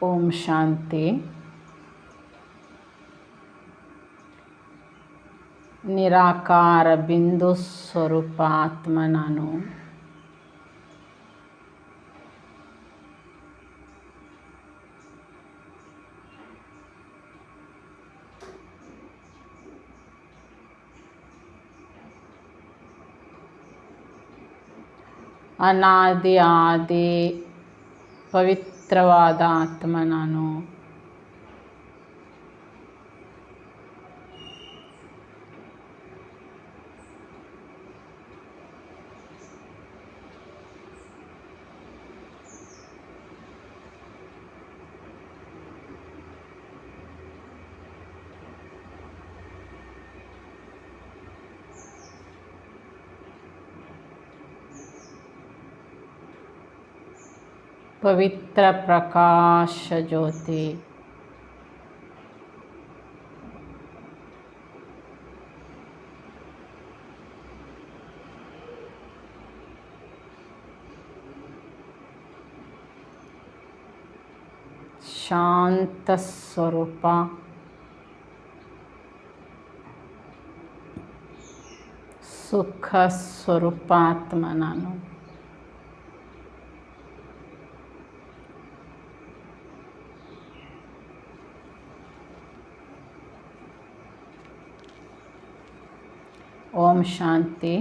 ಓಂ ಶಾಂತಿ. ನಿರಾಕಾರ ಬಿಂದು ಸ್ವರೂಪ ಆತ್ಮ ನಾನು. ಅನಾದಿ ಆದಿ ಪವಿತ್ರವಾದ ಆತ್ಮ ನಾನು. ಪವಿತ್ರ ಪ್ರಕಾಶ ಜ್ಯೋತಿ. ಶಾಂತ ಸ್ವರೂಪ. ಸುಖ ಸ್ವರೂಪ ಆತ್ಮ ನಾನು. ಓಂ ಶಾಂತಿ.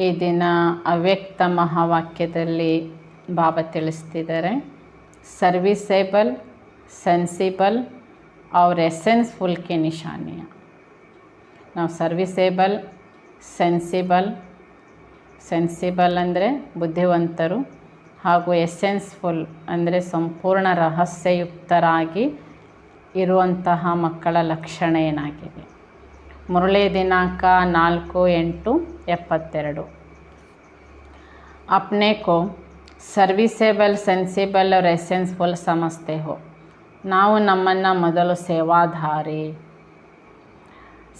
ಈ ದಿನ ಅವ್ಯಕ್ತ ಮಹಾವಾಕ್ಯದಲ್ಲಿ ಬಾಬಾ ತಿಳಿಸ್ತಿದ್ದಾರೆ, सर्विसेबल, सेंसिबल और एसेंसफुल की निशानियाँ. ನಾವು ಸರ್ವಿಸೇಬಲ್, ಸೆನ್ಸಿಬಲ್ ಅಂದರೆ ಬುದ್ಧಿವಂತರು, ಹಾಗೂ ಎಸೆನ್ಸ್ಫುಲ್ ಅಂದರೆ ಸಂಪೂರ್ಣ ರಹಸ್ಯಯುಕ್ತರಾಗಿ ಇರುವಂತಹ ಮಕ್ಕಳ ಲಕ್ಷಣ ಏನಾಗಿದೆ. ಮುರಳಿ ದಿನಾಂಕ 4/8/72. अपने को ಸರ್ವಿಸೇಬಲ್, ಸೆನ್ಸಿಬಲ್ और ಎಸೆನ್ಸ್ಫುಲ್ ಸಮಜ್ತೆ ಹೋ. ನಾವು ನಮ್ಮನ್ನು ಮೊದಲು ಸೇವಾಧಾರಿ,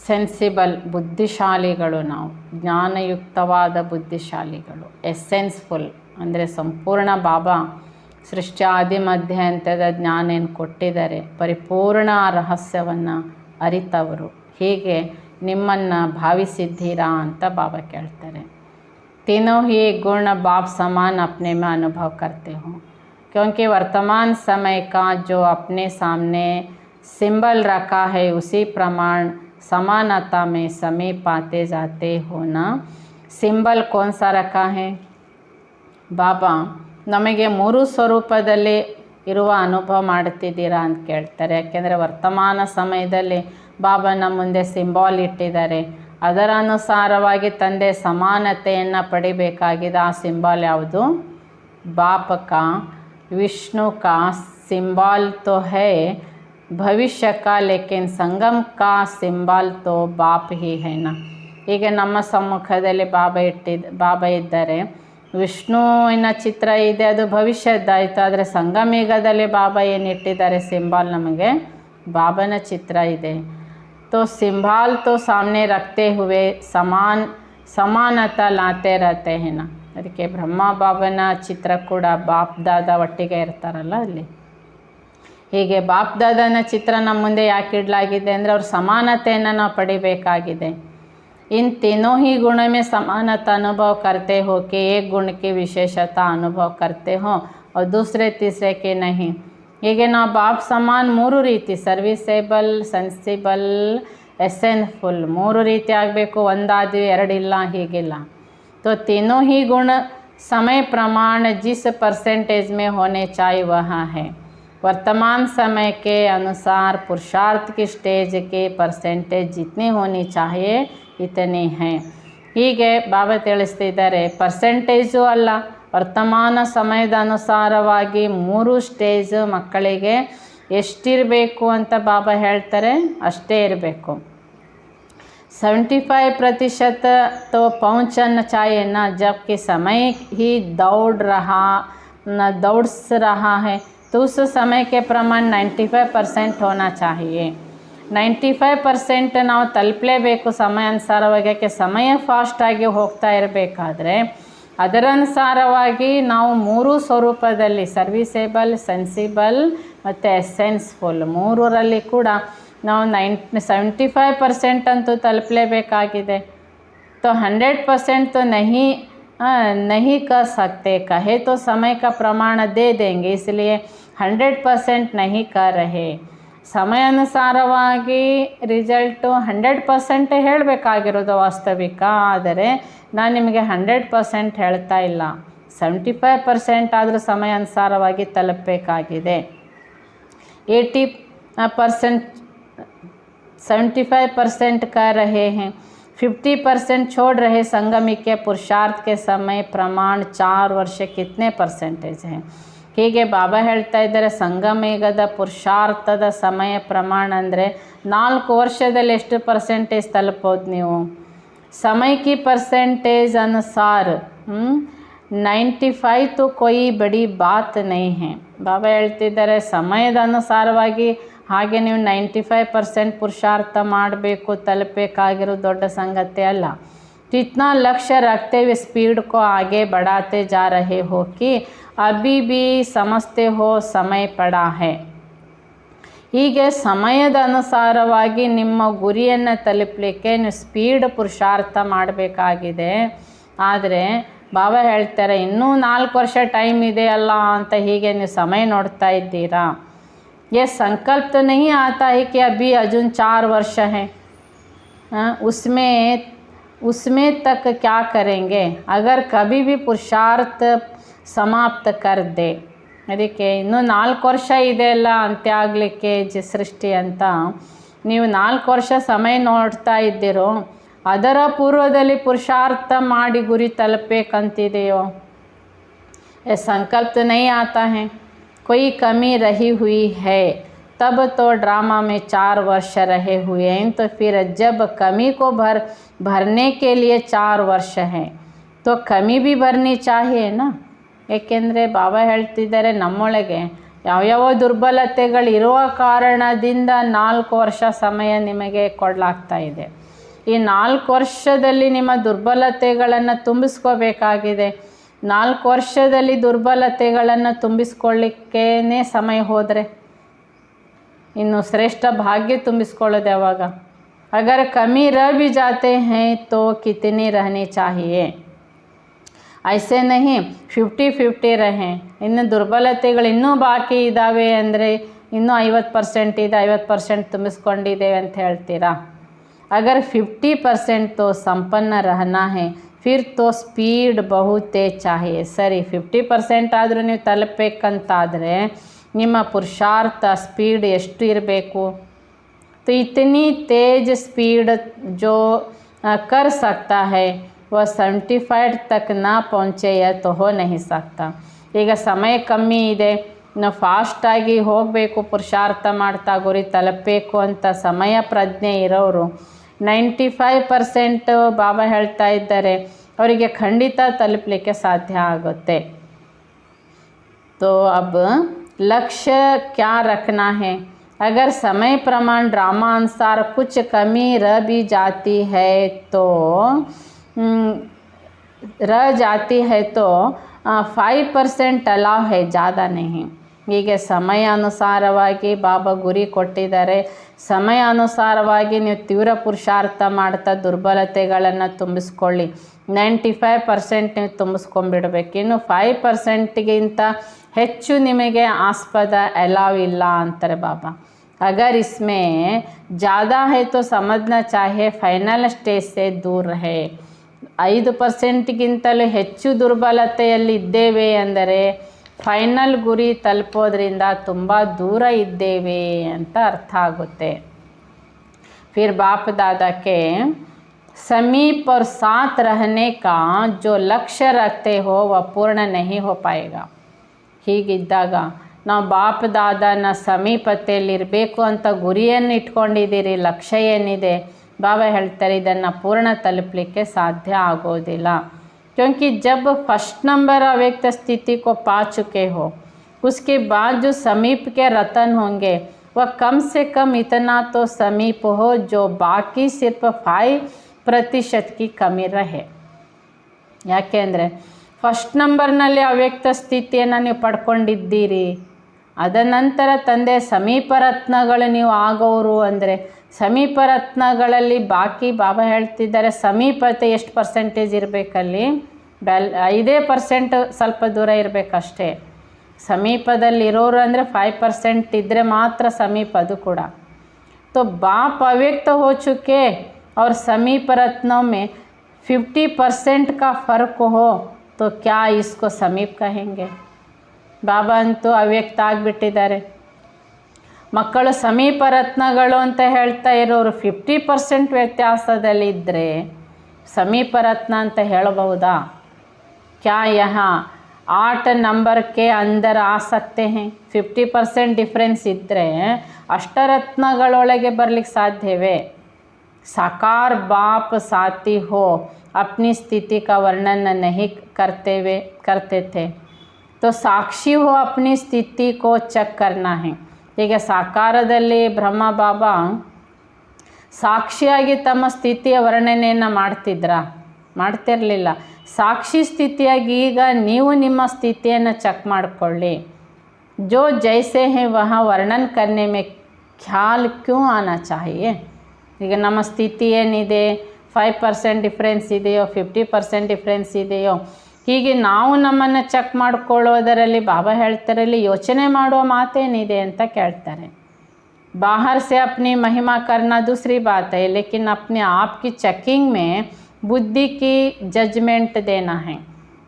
ಸೆನ್ಸಿಬಲ್ ಬುದ್ಧಿಶಾಲಿಗಳು, ನಾವು ಜ್ಞಾನಯುಕ್ತವಾದ ಬುದ್ಧಿಶಾಲಿಗಳು. ಎಸೆನ್ಸ್ಫುಲ್ ಅಂದರೆ ಸಂಪೂರ್ಣ ಬಾಬಾ ಸೃಷ್ಟಿ ಆದಿ ಮಧ್ಯ ಅಂತ್ಯದ ಜ್ಞಾನ ಏನು ಕೊಟ್ಟಿದ್ದಾರೆ, ಪರಿಪೂರ್ಣ ರಹಸ್ಯವನ್ನು ಅರಿತವರು. ಹೀಗೆ ನಿಮ್ಮನ್ನು ಭಾವಿಸಿದ್ದೀರಾ ಅಂತ ಬಾಬಾ ಕೇಳ್ತಾರೆ. तीनों ही गुण बाप समान अपने में अनुभव करते हो, क्योंकि वर्तमान समय का जो अपने सामने सिंबल रखा है उसी प्रमाण समानता में समीप पाते जाते हो ना. सिंबल कौन सा रखा है? ಬಾಬಾ ನಮಗೆ 3 ಸ್ವರೂಪದಲ್ಲಿ ಇರುವ ಅನುಭವ ಮಾಡ್ತಿದ್ದೀರಾ ಅಂತ ಕೇಳ್ತಾರೆ. ಯಾಕೆಂದರೆ ವರ್ತಮಾನ ಸಮಯದಲ್ಲಿ ಬಾಬಾನ ಮುಂದೆ ಸಿಂಬಾಲ್ ಇಟ್ಟಿದ್ದಾರೆ. ಅದರ ಅನುಸಾರವಾಗಿ ತಂದೆ ಸಮಾನತೆಯನ್ನು ಪಡಿಬೇಕಾಗಿದೆ. ಆ ಸಿಂಬಾಲ್ ಯಾವುದು? ಬಾಪ ಕಾ, ವಿಷ್ಣು ಕಾ ಸಿಂಬಾಲ್ ತೋ ಹೈ ಭವಿಷ್ಯ ಕಾ, ಲೇಕಿನ್ ಸಂಗಮ್ ಕಾ ಸಿಂಬಾಲ್ ತೋ ಬಾಪ್ ಹಿ ಹೈನ. ಈಗ ನಮ್ಮ ಸಮ್ಮುಖದಲ್ಲಿ ಬಾಬಾ ಇದ್ದಾರೆ. ವಿಷ್ಣುವಿನ ಚಿತ್ರ ಇದೆ, ಅದು ಭವಿಷ್ಯದ್ದಾಯಿತು. ಆದರೆ ಸಂಗಮಯುಗದಲ್ಲಿ ಬಾಬಾ ಏನಿಟ್ಟಿದ್ದಾರೆ ಸಿಂಬಾಲ್, ನಮಗೆ ಬಾಬನ ಚಿತ್ರ ಇದೆ. तो सिंभाल तो सामने रखते हुए समानता लाते रहते हैं ना. ಅದಕ್ಕೆ ಬ್ರಹ್ಮ ಬಾಬನ ಚಿತ್ರ ಕೂಡ ಬಾಪ್ ದಾದಾ ಒಟ್ಟಿಗೆ ಇರ್ತಾರಲ್ಲ ಅಲ್ಲಿ. ಹೀಗೆ ಬಾಪ್ ದಾದನ ಚಿತ್ರ ನಮ್ಮ ಮುಂದೆ ಯಾಕೆ ಇಡಲಾಗಿದೆ ಅಂದರೆ ಅವ್ರ ಸಮಾನತೆಯನ್ನು ನಾವು ಪಡಿಬೇಕಾಗಿದೆ. इन तीनों ही गुणों में समानता अनुभव करते हो कि एक गुण की विशेषता अनुभव करते हो और दूसरे तीसरे के नहीं. ಹೀಗೆ ನಾವು ಬಾಪ್ ಸಮಾನ್ 3 ರೀತಿ, ಸರ್ವಿಸೇಬಲ್, ಸೆನ್ಸಿಬಲ್, ಎಸೆನ್ಸ್ಫುಲ್ 3 ರೀತಿ ಆಗಬೇಕು. ಒಂದಾದ್ವಿ, 2 ಇಲ್ಲ, ಹೀಗಿಲ್ಲ. तो तीनों ही गुण समय प्रमाण जिस परसेंटेज में होने चाहिए वह है. वर्तमान समय के अनुसार पुरुषार्थ की स्टेज के परसेंटेज जितनी होनी चाहिए इतनी हैं. ಹೀಗೆ ಬಾಬಾ ತಿಳಿಸ್ತಿದ್ದಾರೆ, ಪರ್ಸೆಂಟೇಜು ಅಲ್ಲ, ವರ್ತಮಾನ ಸಮಯದ ಅನುಸಾರವಾಗಿ 3 ಸ್ಟೇಜ್ ಮಕ್ಕಳಿಗೆ ಎಷ್ಟಿರಬೇಕು ಅಂತ ಬಾಬಾ ಹೇಳ್ತಾರೆ, ಅಷ್ಟೇ ಇರಬೇಕು. 75% तो पहुँचना चाहिए ना, जबकि समय ही दौड़ रहा है तो उस समय के प्रमाण 95% होना चाहिए. 95% ನಾವು ತಲುಪಲೇಬೇಕು ಸಮಯ ಅನುಸಾರವಾಗಿ. ಸಮಯ ಫಾಸ್ಟಾಗಿ ಹೋಗ್ತಾ ಇರಬೇಕಾದ್ರೆ ಅದರನುಸಾರವಾಗಿ ನಾವು 3 ಸ್ವರೂಪದಲ್ಲಿ ಸರ್ವಿಸೇಬಲ್, ಸೆನ್ಸಿಬಲ್ ಮತ್ತು ಎಸೆನ್ಸ್ಫುಲ್ ಮೂರರಲ್ಲಿ ಕೂಡ ನಾವು 75% ಅಂತೂ ತಲುಪಲೇಬೇಕಾಗಿದೆ. तो 100% तो नहीं कर सकते, कहे तो समय का प्रमाण दे देंगे, इसलिए 100% नहीं कर रहे. ಸಮಯಾನುಸಾರವಾಗಿ ರಿಸಲ್ಟು 100% ಹೇಳಬೇಕಾಗಿರೋದು ವಾಸ್ತವಿಕ. ಆದರೆ ನಾನು ನಿಮಗೆ 100% ಹೇಳ್ತಾ ಇಲ್ಲ, 75% ಆದರೂ ಸಮಯಾನುಸಾರವಾಗಿ ತಲುಪಬೇಕಾಗಿದೆ. 80% 75% कर रहे हैं, 50% छोड़ रहे. संगम के पुरुषार्थ के समय प्रमाण 4 ವರ್ಷ कितने % है. ಹೀಗೆ ಬಾಬಾ ಹೇಳ್ತಾ ಇದ್ದಾರೆ, ಸಂಗಮೇಗದ ಪುರುಷಾರ್ಥದ ಸಮಯ ಪ್ರಮಾಣ ಅಂದರೆ 4 ವರ್ಷದಲ್ಲಿ ಎಷ್ಟು % ತಲುಪೋದು ನೀವು. समय की % अनुसार 95 तो कोई बड़ी बात नहीं है. ಬಾಬಾ ಹೇಳ್ತಿದ್ದಾರೆ ಸಮಯದ ಅನುಸಾರವಾಗಿ ಹಾಗೆ ನೀವು 95% ಪುರುಷಾರ್ಥ ಮಾಡಬೇಕು, ತಲುಪಬೇಕಾಗಿರೋ ದೊಡ್ಡ ಸಂಗತಿ ಅಲ್ಲ. तो इतना लक्ष्य रखते हुए स्पीड को आगे बढ़ाते जा रहे हो कि अभी भी समझते हो समय पड़ा है. ಹೀಗೆ ಸಮಯದ ಅನುಸಾರವಾಗಿ ನಿಮ್ಮ ಗುರಿಯನ್ನು ತಲುಪಲಿಕ್ಕೆ ನೀವು ಸ್ಪೀಡ್ ಪುರುಷಾರ್ಥ ಮಾಡಬೇಕಾಗಿದೆ. ಆದರೆ ಬಾಬಾ ಹೇಳ್ತಾರೆ ಇನ್ನೂ 4 ವರ್ಷ ಟೈಮ್ ಇದೆ ಅಲ್ಲ ಅಂತ ಹೀಗೆ ನೀವು ಸಮಯ ನೋಡ್ತಾ ಇದ್ದೀರಾ. ये संकल्प तो नहीं आता है कि अभी अजून 4 वर्ष है, उसमें तक क्या करेंगे. अगर कभी भी पुरुषार्थ समाप्त कर दे, ಅದಕ್ಕೆ ಇನ್ನೂ 4 ವರ್ಷ ಇದೆ ಅಲ್ಲ ಅಂತ್ಯ ಆಗಲಿಕ್ಕೆ ಸೃಷ್ಟಿ ಅಂತ ನೀವು 4 ವರ್ಷ ಸಮಯ ನೋಡ್ತಾ ಇದ್ದೀರೋ, ಅದರ ಪೂರ್ವದಲ್ಲಿ ಪುರುಷಾರ್ಥ ಮಾಡಿ ಗುರಿ ತಲುಪಬೇಕಂತಿದೆಯೋ. ये संकल्प तो नहीं आता है, कोई कमी रही हुई है तब तो ड्रामा में 4 वर्ष रहे हुए हैं, तो फिर जब कमी को भरने के लिए 4 वर्ष है तो कमी भी भरनी चाहिए ना. ಏಕೆಂದರೆ ಬಾಬಾ ಹೇಳ್ತಿದ್ದಾರೆ ನಮ್ಮೊಳಗೆ ಯಾವ್ಯಾವ ದುರ್ಬಲತೆಗಳಿರುವ ಕಾರಣದಿಂದ 4 ವರ್ಷ ಸಮಯ ನಿಮಗೆ ಕೊಡಲಾಗ್ತಾ ಇದೆ. ಈ 4 ವರ್ಷದಲ್ಲಿ ನಿಮ್ಮ ದುರ್ಬಲತೆಗಳನ್ನು ತುಂಬಿಸ್ಕೋಬೇಕಾಗಿದೆ. 4 ವರ್ಷದಲ್ಲಿ ದುರ್ಬಲತೆಗಳನ್ನು ತುಂಬಿಸ್ಕೊಳ್ಳಿಕ್ಕೇ ಸಮಯ ಹೋದರೆ ಇನ್ನು ಶ್ರೇಷ್ಠ ಭಾಗ್ಯ ತುಂಬಿಸ್ಕೊಳ್ಳೋದು ಯಾವಾಗ. ಅಗರ್ ಕಮಿ रह भी जाते हैं तो कितनी रहनी चाहिए. ऐसे नहीं 50-50 रहें. ಇನ್ನು ದುರ್ಬಲತೆಗಳು ಇನ್ನೂ ಬಾಕಿ ಇದ್ದಾವೆ ಅಂದರೆ ಇನ್ನೂ 50% ಇದೆ, 50% ತುಂಬಿಸ್ಕೊಂಡಿದ್ದೇವೆ ಅಂತ ಹೇಳ್ತೀರಾ. अगर 50% तो संपन्न रहना है फिर तो स्पीड बहुत तेज चाहिए. ಸರಿ 50% ಆದರೂ ನೀವು ತಲುಪಬೇಕಂತಾದರೆ ನಿಮ್ಮ ಪುರುಷಾರ್ಥ ಸ್ಪೀಡ್ ಎಷ್ಟು ಇರಬೇಕು. तो इतनी तेज स्पीड जो कर सकता है वह 75 तक ना पहुँचे या तो हो नहीं सकता. ಈಗ ಸಮಯ ಕಮ್ಮಿ ಇದೆ, ನಾವು ಫಾಸ್ಟಾಗಿ ಹೋಗಬೇಕು, ಪುರುಷಾರ್ಥ ಮಾಡ್ತಾ ಗುರಿ ತಲುಪಬೇಕು ಅಂತ ಸಮಯ ಪ್ರಜ್ಞೆ ಇರೋರು 95% ಬಾಬಾ ಹೇಳ್ತಾ ಇದ್ದಾರೆ ಅವರಿಗೆ ಖಂಡಿತ ತಲುಪಲಿಕ್ಕೆ ಸಾಧ್ಯ ಆಗುತ್ತೆ. तो अब लक्ष्य क्या रखना है. अगर समय प्रमाण ड्रामा अनुसार कुछ कमी रह भी जाती है तो 5% अलाव है, ज़्यादा नहीं. ಹೀಗೆ ಸಮಯ ಅನುಸಾರವಾಗಿ ಬಾಬಾ ಗುರಿ ಕೊಟ್ಟಿದ್ದಾರೆ. ಸಮಯ ಅನುಸಾರವಾಗಿ ನೀವು ತೀವ್ರ ಪುರುಷಾರ್ಥ ಮಾಡ್ತಾ ದುರ್ಬಲತೆಗಳನ್ನು ತುಂಬಿಸ್ಕೊಳ್ಳಿ. 95% ನೀವು ತುಂಬಿಸ್ಕೊಂಡ್ಬಿಡ್ಬೇಕು. ಇನ್ನು 5%ಗಿಂತ ಹೆಚ್ಚು ನಿಮಗೆ ಆಸ್ಪದ ಅಲಾವ್ ಇಲ್ಲ ಅಂತಾರೆ ಬಾಬಾ. अगर इसमें ज़्यादा है तो समझना चाहिए ಫೈನಲ್ ಸ್ಟೇಜ್ से दूर है. 5%ಗಿಂತಲೂ ಹೆಚ್ಚು ದುರ್ಬಲತೆಯಲ್ಲಿ ಇದ್ದೇವೆ ಅಂದರೆ ಫೈನಲ್ ಗುರಿ ತಲುಪೋದ್ರಿಂದ ತುಂಬ ದೂರ ಇದ್ದೇವೆ ಅಂತ ಅರ್ಥ ಆಗುತ್ತೆ. फिर बाप दादा के समीप और साथ रहने का जो लक्ष्य रखते हो वह पूर्ण नहीं हो पाएगा. ಹೀಗಿದ್ದಾಗ ನಾವು ಬಾಪ್ ದಾದಾನ ಸಮೀಪತೆಯಲ್ಲಿರಬೇಕು ಅಂತ ಗುರಿಯನ್ನು ಇಟ್ಕೊಂಡಿದ್ದೀರಿ, ಲಕ್ಷ್ಯ ಏನಿದೆ ಬಾಬಾ ಹೇಳ್ತಾರೆ ಇದನ್ನು ಪೂರ್ಣ ತಲುಪಲಿಕ್ಕೆ ಸಾಧ್ಯ ಆಗೋದಿಲ್ಲ. क्योंकि जब फर्स्ट नंबर अव्यक्त स्थिति को पा चुके हो उसके बाद जो समीप के रतन होंगे वह कम से कम इतना तो समीप हो जो बाकी सिर्फ 5% की कमी रहे. ಯಾಕೆಂದರೆ ಫಸ್ಟ್ ನಂಬರ್ನಲ್ಲಿ ಅವ್ಯಕ್ತ ಸ್ಥಿತಿಯನ್ನು ನೀವು ಪಡ್ಕೊಂಡಿದ್ದೀರಿ. ಅದ ನಂತರ ತಂದೆ ಸಮೀಪ ರತ್ನಗಳು ನೀವು ಆಗೋರು ಅಂದರೆ ಸಮೀಪ ರತ್ನಗಳಲ್ಲಿ ಬಾಕಿ ಬಾಬಾ ಹೇಳ್ತಿದ್ದಾರೆ ಸಮೀಪತೆ ಎಷ್ಟು ಪರ್ಸೆಂಟೇಜ್ ಇರಬೇಕಲ್ಲಿ 5% ಸ್ವಲ್ಪ ದೂರ ಇರಬೇಕಷ್ಟೇ. ಸಮೀಪದಲ್ಲಿರೋರು ಅಂದರೆ 5% ಇದ್ದರೆ ಮಾತ್ರ ಸಮೀಪ, ಅದು ಕೂಡ. तो बाप अव्यक्त हो चुके और समीप रत्नों में 50% का फ़र्क हो तो क्या इसको समीप कहेंगे? ಬಾಬಾ ಅಂತೂ ಅವ್ಯಕ್ತ ಆಗಿಬಿಟ್ಟಿದ್ದಾರೆ. ಮಕ್ಕಳು ಸಮೀಪ ರತ್ನಗಳು ಅಂತ ಹೇಳ್ತಾ ಇರೋರು 50% ವ್ಯತ್ಯಾಸದಲ್ಲಿದ್ದರೆ ಸಮೀಪ ರತ್ನ ಅಂತ ಹೇಳಬಹುದಾ? क्या यहाँ 8 नंबर के अंदर आ सकते हैं? 50% ಡಿಫ್ರೆನ್ಸ್ ಇದ್ದರೆ ಅಷ್ಟರತ್ನಗಳೊಳಗೆ ಬರಲಿಕ್ಕೆ ಸಾಧ್ಯವೇ? साकार बाप साथी हो अपनी स्थिति का वर्णन नहीं करते थे, तो साक्षी हो अपनी स्थिति को चेक करना है. ಹೀಗೆ ಸಾಕಾರದಲ್ಲಿ ಬ್ರಹ್ಮ ಬಾಬಾ ಸಾಕ್ಷಿಯಾಗಿ ತಮ್ಮ ಸ್ಥಿತಿಯ ವರ್ಣನೆಯನ್ನು ಮಾಡ್ತಿರಲಿಲ್ಲ. ಸಾಕ್ಷಿ ಸ್ಥಿತಿಯಾಗಿ ಈಗ ನೀವು ನಿಮ್ಮ ಸ್ಥಿತಿಯನ್ನು ಚೆಕ್ ಮಾಡಿಕೊಳ್ಳಿ. जो जैसे हैं वहाँ वर्णन करने में ख्याल क्यों आना चाहिए? ಈಗ ನಮ್ಮ ಸ್ಥಿತಿ ಏನಿದೆ, 5% ಡಿಫ್ರೆನ್ಸ್ ಇದೆಯೋ, 50% ಡಿಫ್ರೆನ್ಸ್ ಇದೆಯೋ, ಹೀಗೆ ನಾವು ನಮ್ಮನ್ನು ಚೆಕ್ ಮಾಡ್ಕೊಳ್ಳೋದರಲ್ಲಿ ಬಾಬಾ ಹೇಳ್ತಾರೆ ಇಲ್ಲಿ ಯೋಚನೆ ಮಾಡುವ ಮಾತೇನಿದೆ ಅಂತ ಕೇಳ್ತಾರೆ. बाहर से अपनी महिमा करना दूसरी बात है, लेकिन अपने आप की चेकिंग में बुद्धि की जजमेंट देना है.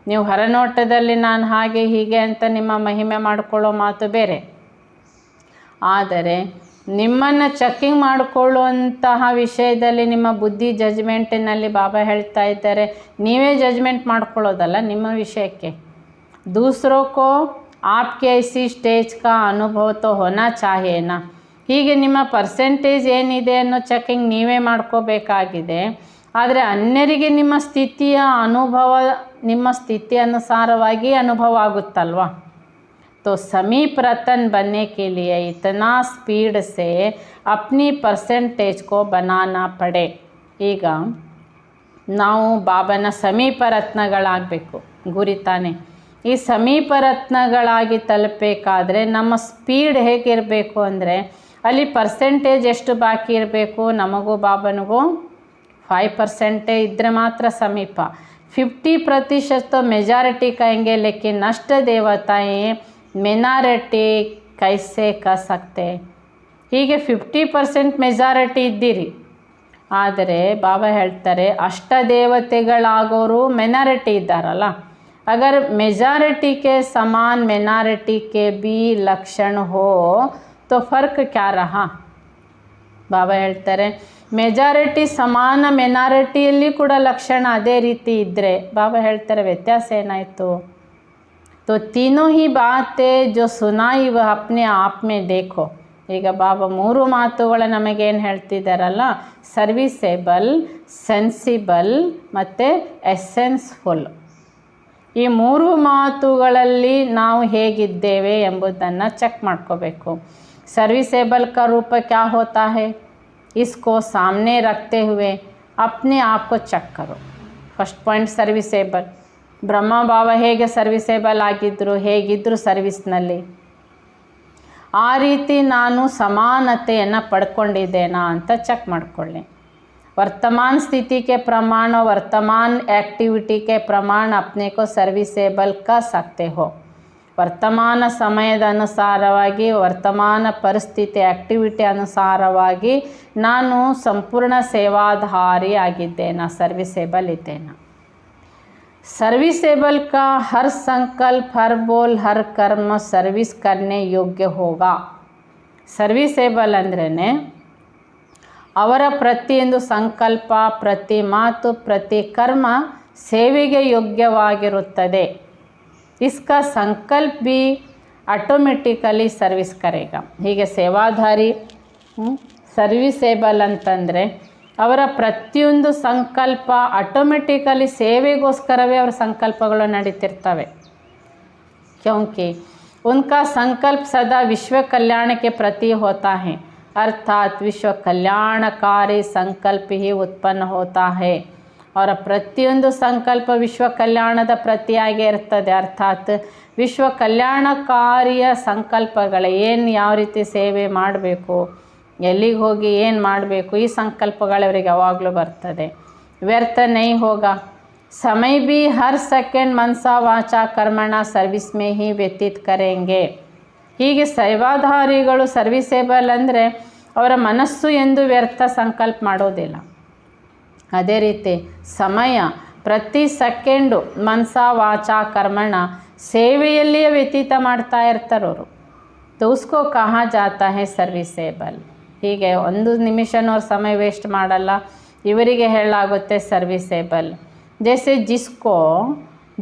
ನೀವು ಹೊರನೋಟದಲ್ಲಿ ನಾನು ಹಾಗೆ ಹೀಗೆ ಅಂತ ನಿಮ್ಮ ಮಹಿಮೆ ಮಾಡಿಕೊಳ್ಳೋ ಮಾತು ಬೇರೆ, ಆದರೆ ನಿಮ್ಮನ್ನು ಚೆಕಿಂಗ್ ಮಾಡಿಕೊಳ್ಳುವಂತಹ ವಿಷಯದಲ್ಲಿ ನಿಮ್ಮ ಬುದ್ಧಿ ಜಜ್ಮೆಂಟಿನಲ್ಲಿ ಬಾಬಾ ಹೇಳ್ತಾ ಇದ್ದಾರೆ ನೀವೇ ಜಜ್ಮೆಂಟ್ ಮಾಡ್ಕೊಳ್ಳೋದಲ್ಲ ನಿಮ್ಮ ವಿಷಯಕ್ಕೆ. दूसरों को आपके ऐसी स्टेज का अनुभव तो होना चाहिए ना. ಹೀಗೆ ನಿಮ್ಮ ಪರ್ಸೆಂಟೇಜ್ ಏನಿದೆ ಅನ್ನೋ ಚೆಕಿಂಗ್ ನೀವೇ ಮಾಡ್ಕೋಬೇಕಾಗಿದೆ. ಆದರೆ ಅನ್ಯರಿಗೆ ನಿಮ್ಮ ಸ್ಥಿತಿಯ ಅನುಭವ ನಿಮ್ಮ ಸ್ಥಿತಿ ಅನುಸಾರವಾಗಿ ಅನುಭವ ಆಗುತ್ತಲ್ವ. तो समीप रतन बनने के लिए इतना स्पीड से अपनी परसेंटेज को बनाना पड़े. ಈಗ ನಾವು ಬಾಬನ ಸಮೀಪ ರತ್ನಗಳಾಗಬೇಕು, ಗುರಿ ತಾನೆ. ಈ ಸಮೀಪ ರತ್ನಗಳಾಗಿ ತಲುಪಬೇಕಾದ್ರೆ ನಮ್ಮ ಸ್ಪೀಡ್ ಹೇಗಿರಬೇಕು ಅಂದರೆ ಅಲ್ಲಿ ಪರ್ಸೆಂಟೇಜ್ ಎಷ್ಟು ಬಾಕಿ ಇರಬೇಕು, ನಮಗೂ ಬಾಬನಿಗೂ 5% ಇದ್ದರೆ ಮಾತ್ರ ಸಮೀಪ. 50% तो मेजॉरिटी कहेंगे, लेकिन नष्ट देवताएँ ಮಿನಾರಿಟಿ ಕೈಸೆ ಕಸಕ್ತೆ. ಹೀಗೆ 50% ಮೆಜಾರಿಟಿ ಇದ್ದೀರಿ, ಆದರೆ ಬಾಬಾ ಹೇಳ್ತಾರೆ ಅಷ್ಟದೇವತೆಗಳಾಗೋರು ಮೆನಾರಿಟಿ ಇದ್ದಾರಲ್ಲ. ಅಗರ್ ಮೆಜಾರಿಟಿ ಕೆ ಸಮಾನ್ ಮಿನಾರಿಟಿ ಕೆ ಬಿ ಲಕ್ಷಣ ಹೋ ತೋ ಫರ್ಕ್ ಕ್ಯಾ ರಹಾ? ಬಾಬಾ ಹೇಳ್ತಾರೆ ಮೆಜಾರಿಟಿ ಸಮಾನ ಮಿನಾರಿಟಿಯಲ್ಲಿ ಕೂಡ ಲಕ್ಷಣ ಅದೇ ರೀತಿ ಇದ್ದರೆ ಬಾಬಾ ಹೇಳ್ತಾರೆ ವ್ಯತ್ಯಾಸ ಏನಾಯಿತು? तो तीनों ही बातें जो सुनाई वह अपने आप में देखो. ಈಗ ಬಾಬಾ 3 ಮಾತುಗಳು ನಮಗೇನು ಹೇಳ್ತಿದ್ದಾರಲ್ಲ, ಸರ್ವಿಸೇಬಲ್, ಸೆನ್ಸಿಬಲ್ ಮತ್ತು ಎಸೆನ್ಸ್ಫುಲ್. ಈ 3 ಮಾತುಗಳಲ್ಲಿ ನಾವು ಹೇಗಿದ್ದೇವೆ ಎಂಬುದನ್ನು ಚೆಕ್ ಮಾಡ್ಕೋಬೇಕು. सर्विसेबल का रूप क्या होता है? इसको सामने रखते हुए अपने आप को चेक करो. First point serviceable. Brahma Baba ಹೇಗೆ ಸರ್ವಿಸೇಬಲ್ ಆಗಿದ್ದರು, ಹೇಗಿದ್ದರು ಸರ್ವಿಸ್ನಲ್ಲಿ, ಆ ರೀತಿ ನಾನು ಸಮಾನತೆಯನ್ನು ಪಡ್ಕೊಂಡಿದ್ದೇನಾ ಅಂತ ಚೆಕ್ ಮಾಡಿಕೊಳ್ಳಿ. ವರ್ತಮಾನ ಸ್ಥಿತಿ ಕೆ ಪ್ರಮಾಣ, ವರ್ತಮಾನ ಆ್ಯಕ್ಟಿವಿಟಿ ಕೆ ಪ್ರಮಾಣ अपने को सर्विसेबल कर सकते हो. ವರ್ತಮಾನ ಸಮಯದ ಅನುಸಾರವಾಗಿ, ವರ್ತಮಾನ ಪರಿಸ್ಥಿತಿ ಆ್ಯಕ್ಟಿವಿಟಿ ಅನುಸಾರವಾಗಿ ನಾನು ಸಂಪೂರ್ಣ ಸೇವಾಧಾರಿ ಆಗಿದ್ದೇನಾ, ಸರ್ವಿಸೇಬಲ್ ಇದ್ದೇನಾ? सर्विसेबल का हर संकल्प, हर बोल, हर कर्म सर्विस करने योग्य होगा. सर्विसेबल अंद्रे ಅವರ ಪ್ರತಿಯೊಂದು ಸಂಕಲ್ಪ, ಪ್ರತಿ ಮಾತು, ಪ್ರತಿ ಕರ್ಮ ಸೇವೆಗೆ ಯೋಗ್ಯವಾಗಿರುತ್ತದೆ. इसका संकल्प भी ಆಟೋಮೆಟಿಕಲಿ ಸರ್ವಿಸ್ ಕರೆಗ. ಹೀಗೆ ಸೇವಾಧಾರಿ ಸರ್ವಿಸೇಬಲ್ ಅಂತಂದರೆ ಅವರ ಪ್ರತಿಯೊಂದು ಸಂಕಲ್ಪ ಆಟೋಮೆಟಿಕಲಿ ಸೇವೆಗೋಸ್ಕರವೇ ಅವರ ಸಂಕಲ್ಪಗಳು ನಡೀತಿರ್ತವೆ. क्योंकि उनका संकल्प सदा विश्व कल्याण के प्रति होता है, अर्थात विश्व कल्याणकारी संकल्प ही उत्पन्न होता है. ಅವರ ಪ್ರತಿಯೊಂದು ಸಂಕಲ್ಪ ವಿಶ್ವ ಕಲ್ಯಾಣದ ಪ್ರತಿಯಾಗೇ ಇರ್ತದೆ. ಅರ್ಥಾತ್ ವಿಶ್ವ ಕಲ್ಯಾಣಕಾರಿಯ ಸಂಕಲ್ಪಗಳು, ಏನು ಯಾವ ರೀತಿ ಸೇವೆ ಮಾಡಬೇಕು, ಎಲ್ಲಿಗೆ ಹೋಗಿ ಏನು ಮಾಡಬೇಕು, ಈ ಸಂಕಲ್ಪಗಳು ಅವರಿಗೆ ಯಾವಾಗಲೂ ಬರ್ತದೆ. ವ್ಯರ್ಥ ನೈ ಹೋಗ ಸಮಯ ಭಿ ಹರ್ ಸೆಕೆಂಡ್ ಮನಸ ವಾಚಾ ಕರ್ಮಣ ಸರ್ವಿಸ್ ಮೇ ಹಿ ವ್ಯತೀತ್ ಕರೆಂಗೆ. ಹೀಗೆ ಸೇವಾಧಾರಿಗಳು ಸರ್ವಿಸೇಬಲ್ ಅಂದರೆ ಅವರ ಮನಸ್ಸು ಎಂದು ವ್ಯರ್ಥ ಸಂಕಲ್ಪ ಮಾಡೋದಿಲ್ಲ. ಅದೇ ರೀತಿ ಸಮಯ ಪ್ರತಿ ಸೆಕೆಂಡು ಮನಸ ವಾಚಾ ಕರ್ಮಣ ಸೇವೆಯಲ್ಲಿಯೇ ವ್ಯತೀತ ಮಾಡ್ತಾ ಇರ್ತಾರವರು. तो उसको कहा जाता है ಸರ್ವಿಸೇಬಲ್. ಹೀಗೆ ಒಂದು ನಿಮಿಷನವ್ರ ಸಮಯ ವೇಸ್ಟ್ ಮಾಡಲ್ಲ, ಇವರಿಗೆ ಹೇಳಲಾಗುತ್ತೆ ಸರ್ವಿಸೇಬಲ್. जैसे जिसको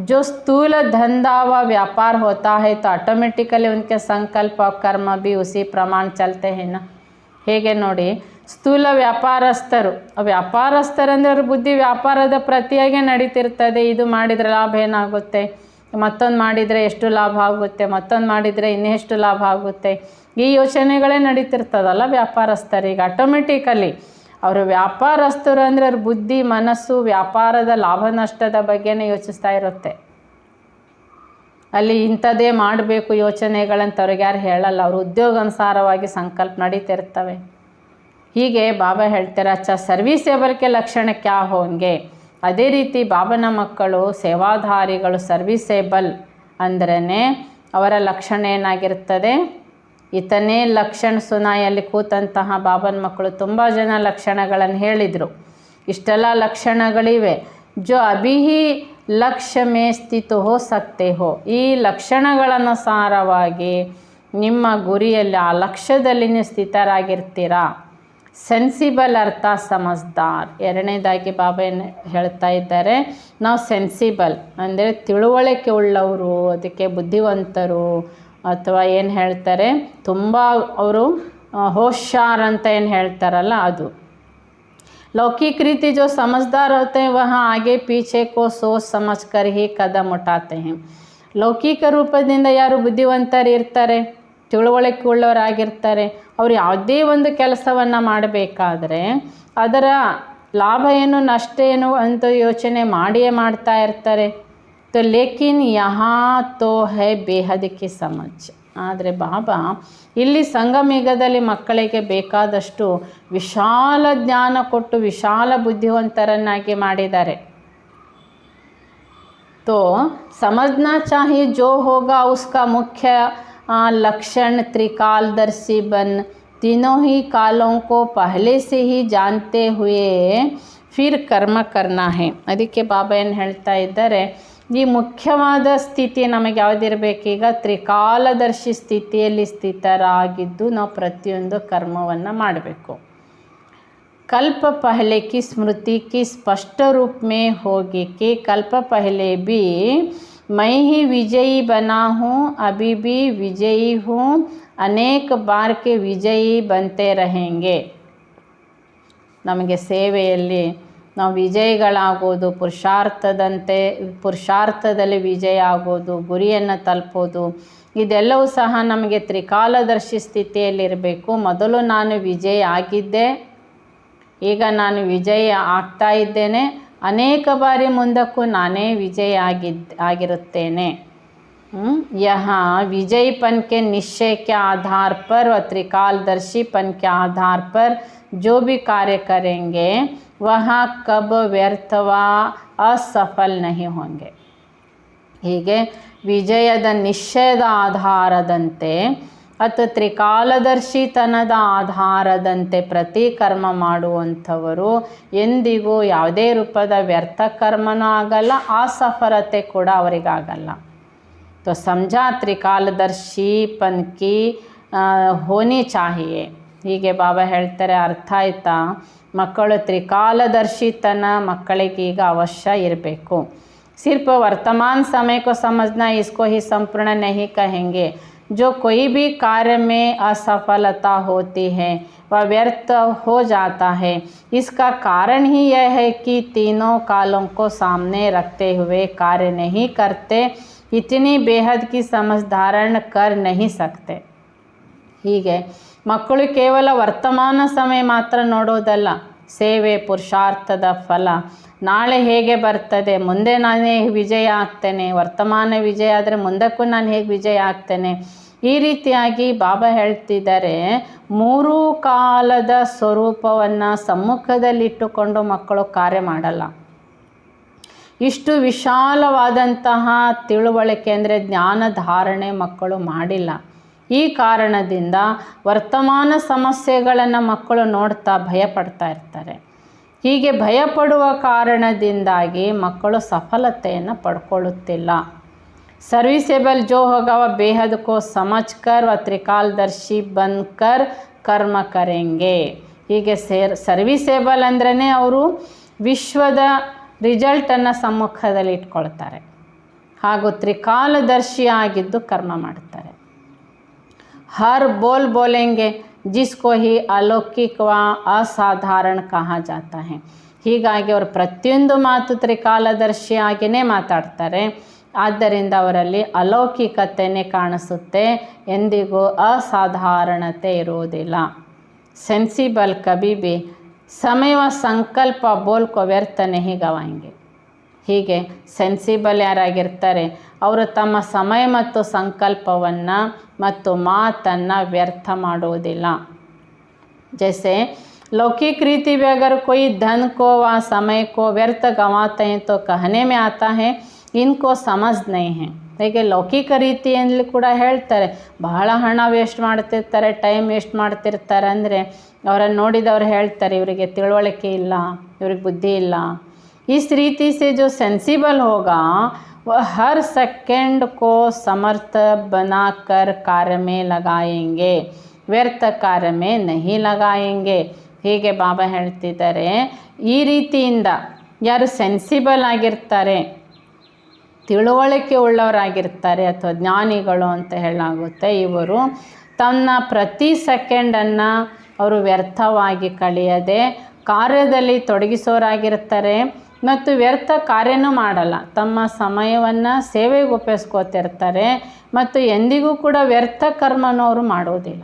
जो स्थूल धंधा व व्यापार होता है तो ऑटोमेटिकली उनके संकल्प और कर्म भी उसी प्रमाण चलते हैं ना. ಹೇಗೆ ನೋಡಿ, ಸ್ಥೂಲ ವ್ಯಾಪಾರಸ್ಥರಂದರೆ ಅವ್ರ ಬುದ್ಧಿ ವ್ಯಾಪಾರದ ಪ್ರತಿಯಾಗೆ ನಡೀತಿರ್ತದೆ. ಇದು ಮಾಡಿದರೆ ಲಾಭ ಏನಾಗುತ್ತೆ, ಮತ್ತೊಂದು ಮಾಡಿದರೆ ಎಷ್ಟು ಲಾಭ ಆಗುತ್ತೆ, ಮತ್ತೊಂದು ಮಾಡಿದರೆ ಇನ್ನೆಷ್ಟು ಲಾಭ ಆಗುತ್ತೆ, ಈ ಯೋಚನೆಗಳೇ ನಡೀತಿರ್ತದಲ್ಲ ವ್ಯಾಪಾರಸ್ಥರಿಗೆ. ಆಟೋಮೆಟಿಕಲಿ ಅವರು ವ್ಯಾಪಾರಸ್ಥರು ಅಂದರೆ ಅವ್ರ ಬುದ್ಧಿ ಮನಸ್ಸು ವ್ಯಾಪಾರದ ಲಾಭ ನಷ್ಟದ ಬಗ್ಗೆನೇ ಯೋಚಿಸ್ತಾ ಇರುತ್ತೆ. ಅಲ್ಲಿ ಇಂಥದ್ದೇ ಮಾಡಬೇಕು ಯೋಚನೆಗಳಂತ ಅವ್ರಿಗೆ ಯಾರು ಹೇಳಲ್ಲ. ಅವರು ಉದ್ಯೋಗಾನುಸಾರವಾಗಿ ಸಂಕಲ್ಪ ನಡೀತಿರ್ತವೆ. ಹೀಗೆ ಬಾಬಾ ಹೇಳ್ತಾರೆ, ಅಚ್ಚ ಸರ್ವಿಸೇಬಲ್ಗೆ ಲಕ್ಷಣ ಕ್ಯಾ ಹೋಂಗೆ. ಅದೇ ರೀತಿ ಬಾಬನ ಮಕ್ಕಳು ಸೇವಾಧಾರಿಗಳು ಸರ್ವಿಸೇಬಲ್ ಅಂದ್ರೇ ಅವರ ಲಕ್ಷಣ ಏನಾಗಿರ್ತದೆ. ಇತನೇ ಲಕ್ಷಣ ಸುನಾಯಲ್ಲಿ ಕೂತಂತಹ ಬಾಬನ ಮಕ್ಕಳು ತುಂಬ ಜನ ಲಕ್ಷಣಗಳನ್ನು ಹೇಳಿದರು. ಇಷ್ಟೆಲ್ಲ ಲಕ್ಷಣಗಳಿವೆ. ಜೋ ಅಭಿ ಹಿ ಲಕ್ಷ್ಯ ಮೇ ಸ್ಥಿತ ಹೋ ಸಕ್ತೆ ಹೋ. ಈ ಲಕ್ಷಣಗಳನುಸಾರವಾಗಿ ನಿಮ್ಮ ಗುರಿಯಲ್ಲಿ ಆ ಲಕ್ಷ್ಯದಲ್ಲಿ ನೀವು ಸ್ಥಿತರಾಗಿರ್ತೀರಾ. ಸೆನ್ಸಿಬಲ್ ಅರ್ಥ ಸಮಜ್ದಾರ್. ಎರಡನೇದಾಗಿ ಬಾಬಾ ಏನು ಹೇಳ್ತಾ ಇದ್ದಾರೆ, ನಾವು ಸೆನ್ಸಿಬಲ್ ಅಂದರೆ ತಿಳುವಳಿಕೆ ಉಳ್ಳವರು, ಅದಕ್ಕೆ ಬುದ್ಧಿವಂತರು ಅಥವಾ ಏನು ಹೇಳ್ತಾರೆ ತುಂಬ ಅವರು ಹೋಶಾರ್ ಅಂತ ಏನು ಹೇಳ್ತಾರಲ್ಲ ಅದು. लौकिक रीति जो समझदार होते हैं वह आगे पीछे को सोच समझ कर ही कदम उठाते हैं. ಲೌಕಿಕ ರೂಪದಿಂದ ಯಾರು ಬುದ್ಧಿವಂತರು ಇರ್ತಾರೆ, ತಿಳುವಳಿಕೆ ಉಳ್ಳವರಾಗಿರ್ತಾರೆ, ಅವರು ಯಾವುದೇ ಒಂದು ಕೆಲಸವನ್ನು ಮಾಡಬೇಕಾದ್ರೆ ಅದರ ಲಾಭ ಏನು ನಷ್ಟ ಏನು ಅಂತ ಯೋಚನೆ ಮಾಡಿಯೇ ಮಾಡ್ತಾ ಇರ್ತಾರೆ. तो लेकिन यहाँ तो है बेहद की समझ. ಆದರೆ ಬಾಬಾ ಇಲ್ಲಿ ಸಂಗಮಯುಗದಲ್ಲಿ ಮಕ್ಕಳಿಗೆ ಬೇಕಾದಷ್ಟು ವಿಶಾಲ ಜ್ಞಾನ ಕೊಟ್ಟು ವಿಶಾಲ ಬುದ್ಧಿವಂತರನ್ನಾಗಿ ಮಾಡಿದ್ದಾರೆ. तो समझना चाहिए जो होगा उसका मुख्य लक्षण त्रिकालदर्शी बन तीनों ही कालों को पहले से ही जानते हुए फिर कर्म करना है. ಅದಕ್ಕೆ ಬಾಬಾ ಏನು ಹೇಳ್ತಾ ಇದ್ದಾರೆ, ಈ ಮುಖ್ಯವಾದ ಸ್ಥಿತಿ ನಮಗೆ ಯಾವುದಿರಬೇಕೀಗ, ತ್ರಿಕಾಲದರ್ಶಿ ಸ್ಥಿತಿಯಲ್ಲಿ ಸ್ಥಿತರಾಗಿದ್ದು ನಾವು ಪ್ರತಿಯೊಂದು ಕರ್ಮವನ್ನು ಮಾಡಬೇಕು. कल्प पहले की स्मृति की स्पष्ट रूप में होगी कि कल्प पहले भी मैं ही विजयी बना हूँ, अभी भी विजयी हूँ, अनेक बार के विजयी बनते रहेंगे. ನಮಗೆ ಸೇವೆಯಲ್ಲಿ ನಾವು ವಿಜಯಿಗಳಾಗೋದು, ಪುರುಷಾರ್ಥದಲ್ಲಿ ವಿಜಯ ಆಗೋದು, ಗುರಿಯನ್ನು ತಲುಪೋದು, ಇದೆಲ್ಲವೂ ಸಹ ನಮಗೆ ತ್ರಿಕಾಲದರ್ಶಿ ಸ್ಥಿತಿಯಲ್ಲಿರಬೇಕು. ಮೊದಲು ನಾನು ವಿಜಯ ಆಗಿದ್ದೆ, ಈಗ ನಾನು ವಿಜಯ ಆಗ್ತಾ ಇದ್ದೇನೆ, ಅನೇಕ ಬಾರಿ ಮುಂದಕ್ಕೂ ನಾನೇ ವಿಜಯ ಆಗಿರುತ್ತೇನೆ. यहाँ विजयपन के निश्चय के आधार पर व त्रिकालदर्शीपन के आधार पर जो भी कार्य करेंगे वह कब व्यर्थ व असफल नहीं होंगे. ಹೀಗೆ ವಿಜಯದ ನಿಶ್ಚಯದ ಆಧಾರದಂತೆ ಅಥವಾ ತ್ರಿಕಾಲದರ್ಶಿತನದ ಆಧಾರದಂತೆ ಪ್ರತಿ ಕರ್ಮ ಮಾಡುವಂಥವರು ಎಂದಿಗೂ ಯಾವುದೇ ರೂಪದ ವ್ಯರ್ಥ ಕರ್ಮನೂ ಆಗಲ್ಲ, ಅಸಫಲತೆ ಕೂಡ ಅವರಿಗಾಗಲ್ಲ. तो समझा त्रिकालदर्शीपन की होनी चाहिए. ಹೀಗೆ ಬಾಬಾ ಹೇಳ್ತಾರೆ, ಅರ್ಥ ಆಯ್ತಾ, ಮಕ್ಕಳು ತ್ರಿಕಾಲದರ್ಶಿತನ ಮಕ್ಕಳಿಗೀಗ ಅವಶ್ಯ ಇರಬೇಕು. सिर्फ वर्तमान समय को समझना इसको ही संपूर्ण नहीं कहेंगे. जो कोई भी कार्य में असफलता होती है वह व्यर्थ हो जाता है. इसका कारण ही यह है कि तीनों कालों को सामने रखते हुए कार्य नहीं करते, इतनी बेहद की समझ धारण कर नहीं सकते. ಹೀಗೆ ಮಕ್ಕಳು ಕೇವಲ ವರ್ತಮಾನ ಸಮಯ ಮಾತ್ರ ನೋಡೋದಲ್ಲ, ಸೇವೆ ಪುರುಷಾರ್ಥದ ಫಲ ನಾಳೆ ಹೇಗೆ ಬರ್ತದೆ, ಮುಂದೆ ನಾನೇ ವಿಜಯ ಆಗ್ತೇನೆ, ವರ್ತಮಾನ ವಿಜಯ ಆದರೆ ಮುಂದಕ್ಕೂ ನಾನು ಹೇಗೆ ವಿಜಯ ಆಗ್ತೇನೆ. ಈ ರೀತಿಯಾಗಿ ಬಾಬಾ ಹೇಳ್ತಿದ್ದಾರೆ, 3 ಕಾಲದ ಸ್ವರೂಪವನ್ನು ಸಮ್ಮುಖದಲ್ಲಿಟ್ಟುಕೊಂಡು ಮಕ್ಕಳು ಕಾರ್ಯ ಮಾಡಲ್ಲ. ಇಷ್ಟು ವಿಶಾಲವಾದಂತಹ ತಿಳುವಳಿಕೆ ಅಂದರೆ ಜ್ಞಾನ ಧಾರಣೆ ಮಕ್ಕಳು ಮಾಡಿಲ್ಲ. ಈ ಕಾರಣದಿಂದ ವರ್ತಮಾನ ಸಮಸ್ಯೆಗಳನ್ನು ಮಕ್ಕಳು ನೋಡ್ತಾ ಭಯಪಡ್ತಾ ಇರ್ತಾರೆ. ಹೀಗೆ ಭಯಪಡುವ ಕಾರಣದಿಂದಾಗಿ ಮಕ್ಕಳು ಸಫಲತೆಯನ್ನು ಪಡ್ಕೊಳ್ಳುತ್ತಿಲ್ಲ. सर्विसेबल जो होगा वह बेहद को समझकर व त्रिकालदर्शी बनकर कर्म करेंगे. ಹೀಗೆ ಸರ್ವಿಸೇಬಲ್ ಅಂದ್ರೇ ಅವರು ವಿಶ್ವದ ರಿಸಲ್ಟನ್ನು ಸಮ್ಮುಖದಲ್ಲಿ ಇಟ್ಕೊಳ್ತಾರೆ ಹಾಗೂ ತ್ರಿಕಾಲದರ್ಶಿ ಆಗಿದ್ದು ಕರ್ಮ ಮಾಡ್ತಾರೆ. ಹರ್ ಬೋಲ್ ಬೋಲೆಂಗೆ ಜಿಸ್ಕೋ ಹಿ ಅಲೌಕಿಕ ವ ಅಸಾಧಾರಣ ಕಹಾ ಜಾತಾ ಹೈ. ಹೀಗಾಗಿ ಅವರು ಪ್ರತಿಯೊಂದು ಮಾತು ತ್ರಿಕಾಲದರ್ಶಿಯಾಗಿಯೇ ಮಾತಾಡ್ತಾರೆ. ಆದ್ದರಿಂದ ಅವರಲ್ಲಿ ಅಲೌಕಿಕತೆಯೇ ಕಾಣಿಸುತ್ತೆ, ಎಂದಿಗೂ ಅಸಾಧಾರಣತೆ ಇರುವುದಿಲ್ಲ. ಸೆನ್ಸಿಬಲ್ ಕಭಿ ಭಿ ಸಮಯ ಸಂಕಲ್ಪ ಬೋಲ್ ಕೋ ವ್ಯರ್ಥ ನಹಿ ಗವಾಯಂಗೆ. ಹೀಗೆ ಸೆನ್ಸಿಬಲ್ ಯಾರಾಗಿರ್ತಾರೆ ಅವರು ತಮ್ಮ ಸಮಯ ಮತ್ತು ಸಂಕಲ್ಪವನ್ನು ಮತ್ತು ಮಾತನ್ನು ವ್ಯರ್ಥ ಮಾಡುವುದಿಲ್ಲ. जैसे लौकिक रीति में अगर कोई धन को व समय को व्यर्थ गंवाते हैं तो कहने में आता है इनको समझ नहीं है. ಹೀಗೆ ಲೌಕಿಕ ರೀತಿಯಲ್ಲಿ ಕೂಡ ಹೇಳ್ತಾರೆ, ಬಹಳ ಹಣ ವೇಸ್ಟ್ ಮಾಡ್ತಿರ್ತಾರೆ, ಟೈಮ್ ವೇಸ್ಟ್ ಮಾಡ್ತಿರ್ತಾರೆ. ಅಂದರೆ ಅವರನ್ನು ನೋಡಿದವ್ರು ಹೇಳ್ತಾರೆ ಇವರಿಗೆ ತಿಳುವಳಿಕೆ ಇಲ್ಲ, ಇವ್ರಿಗೆ ಬುದ್ಧಿ ಇಲ್ಲ. इस रीति से जो सेंसिबल होगा वह हर सेकंड को समर्थ बनाकर कार्य में लगाएंगे, ವ್ಯರ್ಥ ಕಾರ್ಯ ಮೇ ನಹಿ ಲಗಾಯಂಗೆ. ಹೀಗೆ ಬಾಬಾ ಹೇಳ್ತಿದ್ದಾರೆ, ಈ ರೀತಿಯಿಂದ ಯಾರು ಸೆನ್ಸಿಬಲ್ ಆಗಿರ್ತಾರೆ, ತಿಳುವಳಿಕೆ ಉಳ್ಳವರಾಗಿರ್ತಾರೆ ಅಥವಾ ಜ್ಞಾನಿಗಳು ಅಂತ ಹೇಳಲಾಗುತ್ತೆ, ಇವರು ತನ್ನ ಪ್ರತಿ ಸೆಕೆಂಡನ್ನು ಅವರು ವ್ಯರ್ಥವಾಗಿ ಕಳೆಯದೆ ಕಾರ್ಯದಲ್ಲಿ ತೊಡಗಿಸೋರಾಗಿರ್ತಾರೆ ಮತ್ತು ವ್ಯರ್ಥ ಕಾರ್ಯನೂ ಮಾಡಲ್ಲ. ತಮ್ಮ ಸಮಯವನ್ನು ಸೇವೆಗೆ ಉಪಯೋಗಿಸ್ಕೋತಿರ್ತಾರೆ ಮತ್ತು ಎಂದಿಗೂ ಕೂಡ ವ್ಯರ್ಥ ಕರ್ಮನೂ ಅವರು ಮಾಡೋದಿಲ್ಲ.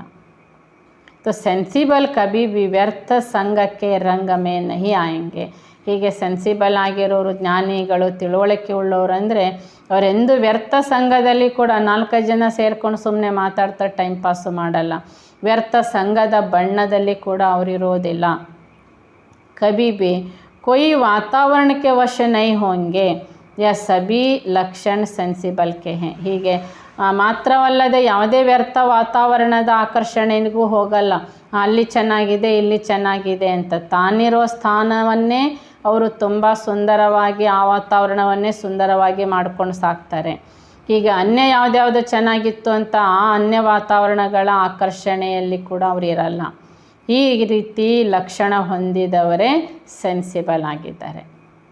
तो सेंसिबल कभी भी व्यर्थ संघ के रंग में नहीं आएंगे. ಹೀಗೆ ಸೆನ್ಸಿಬಲ್ ಆಗಿರೋರು, ಜ್ಞಾನಿಗಳು, ತಿಳುವಳಿಕೆ ಉಳ್ಳವರು ಅಂದರೆ ಅವರೆಂದು ವ್ಯರ್ಥ ಸಂಘದಲ್ಲಿ ಕೂಡ 4 ಜನ ಸೇರ್ಕೊಂಡು ಸುಮ್ಮನೆ ಮಾತಾಡ್ತಾ ಟೈಮ್ ಪಾಸು ಮಾಡಲ್ಲ. ವ್ಯರ್ಥ ಸಂಘದ ಬಣ್ಣದಲ್ಲಿ ಕೂಡ ಅವರಿರೋದಿಲ್ಲ. ಕಭಿ ಭಿ कोई वातावरण के वश नहीं होंगे. यह सभी लक्षण सेंसिबल के हैं. ಹೀಗೆ ಮಾತ್ರವಲ್ಲದೆ ಯಾವುದೇ ವ್ಯರ್ಥ ವಾತಾವರಣದ ಆಕರ್ಷಣೆಗೂ ಹೋಗಲ್ಲ. ಅಲ್ಲಿ ಚೆನ್ನಾಗಿದೆ, ಇಲ್ಲಿ ಚೆನ್ನಾಗಿದೆ ಅಂತ ತಾನಿರೋ ಸ್ಥಾನವನ್ನೇ ಅವರು ತುಂಬ ಸುಂದರವಾಗಿ, ಆ ವಾತಾವರಣವನ್ನೇ ಸುಂದರವಾಗಿ ಮಾಡ್ಕೊಂಡು ಸಾಕ್ತಾರೆ. ಹೀಗೆ ಅನ್ಯ ಯಾವುದ್ಯಾವುದು ಚೆನ್ನಾಗಿತ್ತು ಅಂತ ಆ ಅನ್ಯ ವಾತಾವರಣಗಳ ಆಕರ್ಷಣೆಯಲ್ಲಿ ಕೂಡ ಅವರು ಇರಲ್ಲ. ಈ ರೀತಿ ಲಕ್ಷಣ ಹೊಂದಿದವರೇ ಸೆನ್ಸಿಬಲ್ ಆಗಿದ್ದಾರೆ.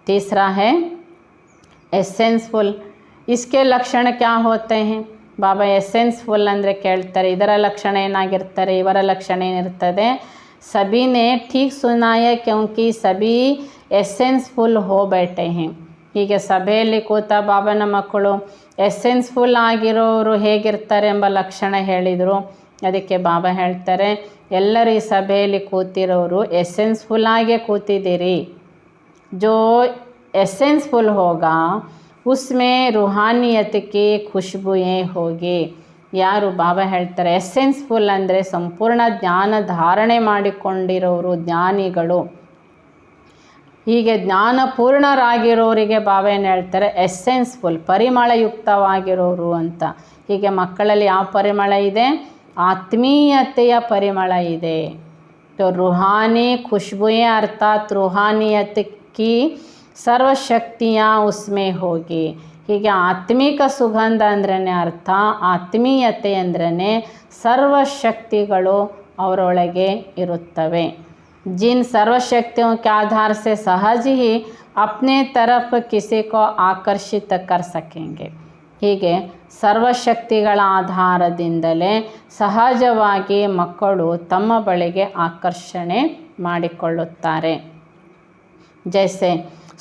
तीसरा है एसेंसफुल. इसके लक्षण क्या होते हैं? ಬಾಬಾ ಎಸೆನ್ಸ್ಫುಲ್ ಅಂದರೆ ಕೇಳ್ತಾರೆ, ಇದರ ಲಕ್ಷಣ ಏನಾಗಿರ್ತಾರೆ, ಇವರ ಲಕ್ಷಣ ಏನಿರ್ತದೆ. ಸಭಿನೇ ಠೀಕ್ ಸುನಾಯ ಕ್ಯೋಂಕಿ ಸಭಿ ಎಸೆನ್ಸ್ಫುಲ್ ಹೋ बैठे हैं. ಹೀಗೆ ಸಭೆಯಲ್ಲಿ ಕೂತ ಬಾಬಾನ ಮಕ್ಕಳು ಎಸೆನ್ಸ್ಫುಲ್ ಆಗಿರೋರು ಹೇಗಿರ್ತಾರೆ ಎಂಬ ಲಕ್ಷಣ ಹೇಳಿದರು. ಅದಕ್ಕೆ ಬಾಬಾ ಹೇಳ್ತಾರೆ, ಎಲ್ಲರೂ ಈ ಸಭೆಯಲ್ಲಿ ಕೂತಿರೋರು ಎಸೆನ್ಸ್ಫುಲ್ ಆಗೇ ಕೂತಿದ್ದೀರಿ. ಜೋ ಎಸೆನ್ಸ್ಫುಲ್ ಹೋಗಾ ಉಸ್ಮೇ ರೂಹಾನಿಯತ್ ಕಿ ಖುಷ್ಬುಯೇ ಹೋಗಿ. ಯಾರು ಬಾಬಾ ಹೇಳ್ತಾರೆ ಎಸೆನ್ಸ್ಫುಲ್ ಅಂದರೆ ಸಂಪೂರ್ಣ ಜ್ಞಾನ ಧಾರಣೆ ಮಾಡಿಕೊಂಡಿರೋರು, ಜ್ಞಾನಿಗಳು. ಹೀಗೆ ಜ್ಞಾನಪೂರ್ಣರಾಗಿರೋರಿಗೆ ಬಾಬಾ ಏನು ಹೇಳ್ತಾರೆ, ಎಸೆನ್ಸ್ಫುಲ್, ಪರಿಮಳಯುಕ್ತವಾಗಿರೋರು ಅಂತ. ಹೀಗೆ ಮಕ್ಕಳಲ್ಲಿ ಯಾವ ಪರಿಮಳ ಇದೆ? ಆತ್ಮೀಯತೆಯ ಪರಿಮಳ ಇದೆ. ರೂಹಾನಿ ಖುಷ್ಬುಯೇ ಅರ್ಥಾತ್ ರೂಹಾನಿಯತ್ ಕಿ ಸರ್ವಶಕ್ತಿಯಾँ ಉಸ್ಮೇ ಹೋಗಿ. ಹೀಗೆ ಆತ್ಮಿಕ ಸುಗಂಧ ಅಂದ್ರೇ ಅರ್ಥ, ಆತ್ಮೀಯತೆ ಅಂದ್ರೇ ಸರ್ವಶಕ್ತಿಗಳು ಅವರೊಳಗೆ ಇರುತ್ತವೆ. जिन सर्वशक्तियों के आधार से सहज ही अपने तरफ किसी को आकर्षित कर सकेंगे. ಹೀಗೆ ಸರ್ವಶಕ್ತಿಗಳ ಆಧಾರದಿಂದಲೇ ಸಹಜವಾಗಿ ಮಕ್ಕಳು ತಮ್ಮ ಬಳಿಗೆ ಆಕರ್ಷಣೆ ಮಾಡಿಕೊಳ್ಳುತ್ತಾರೆ. जैसे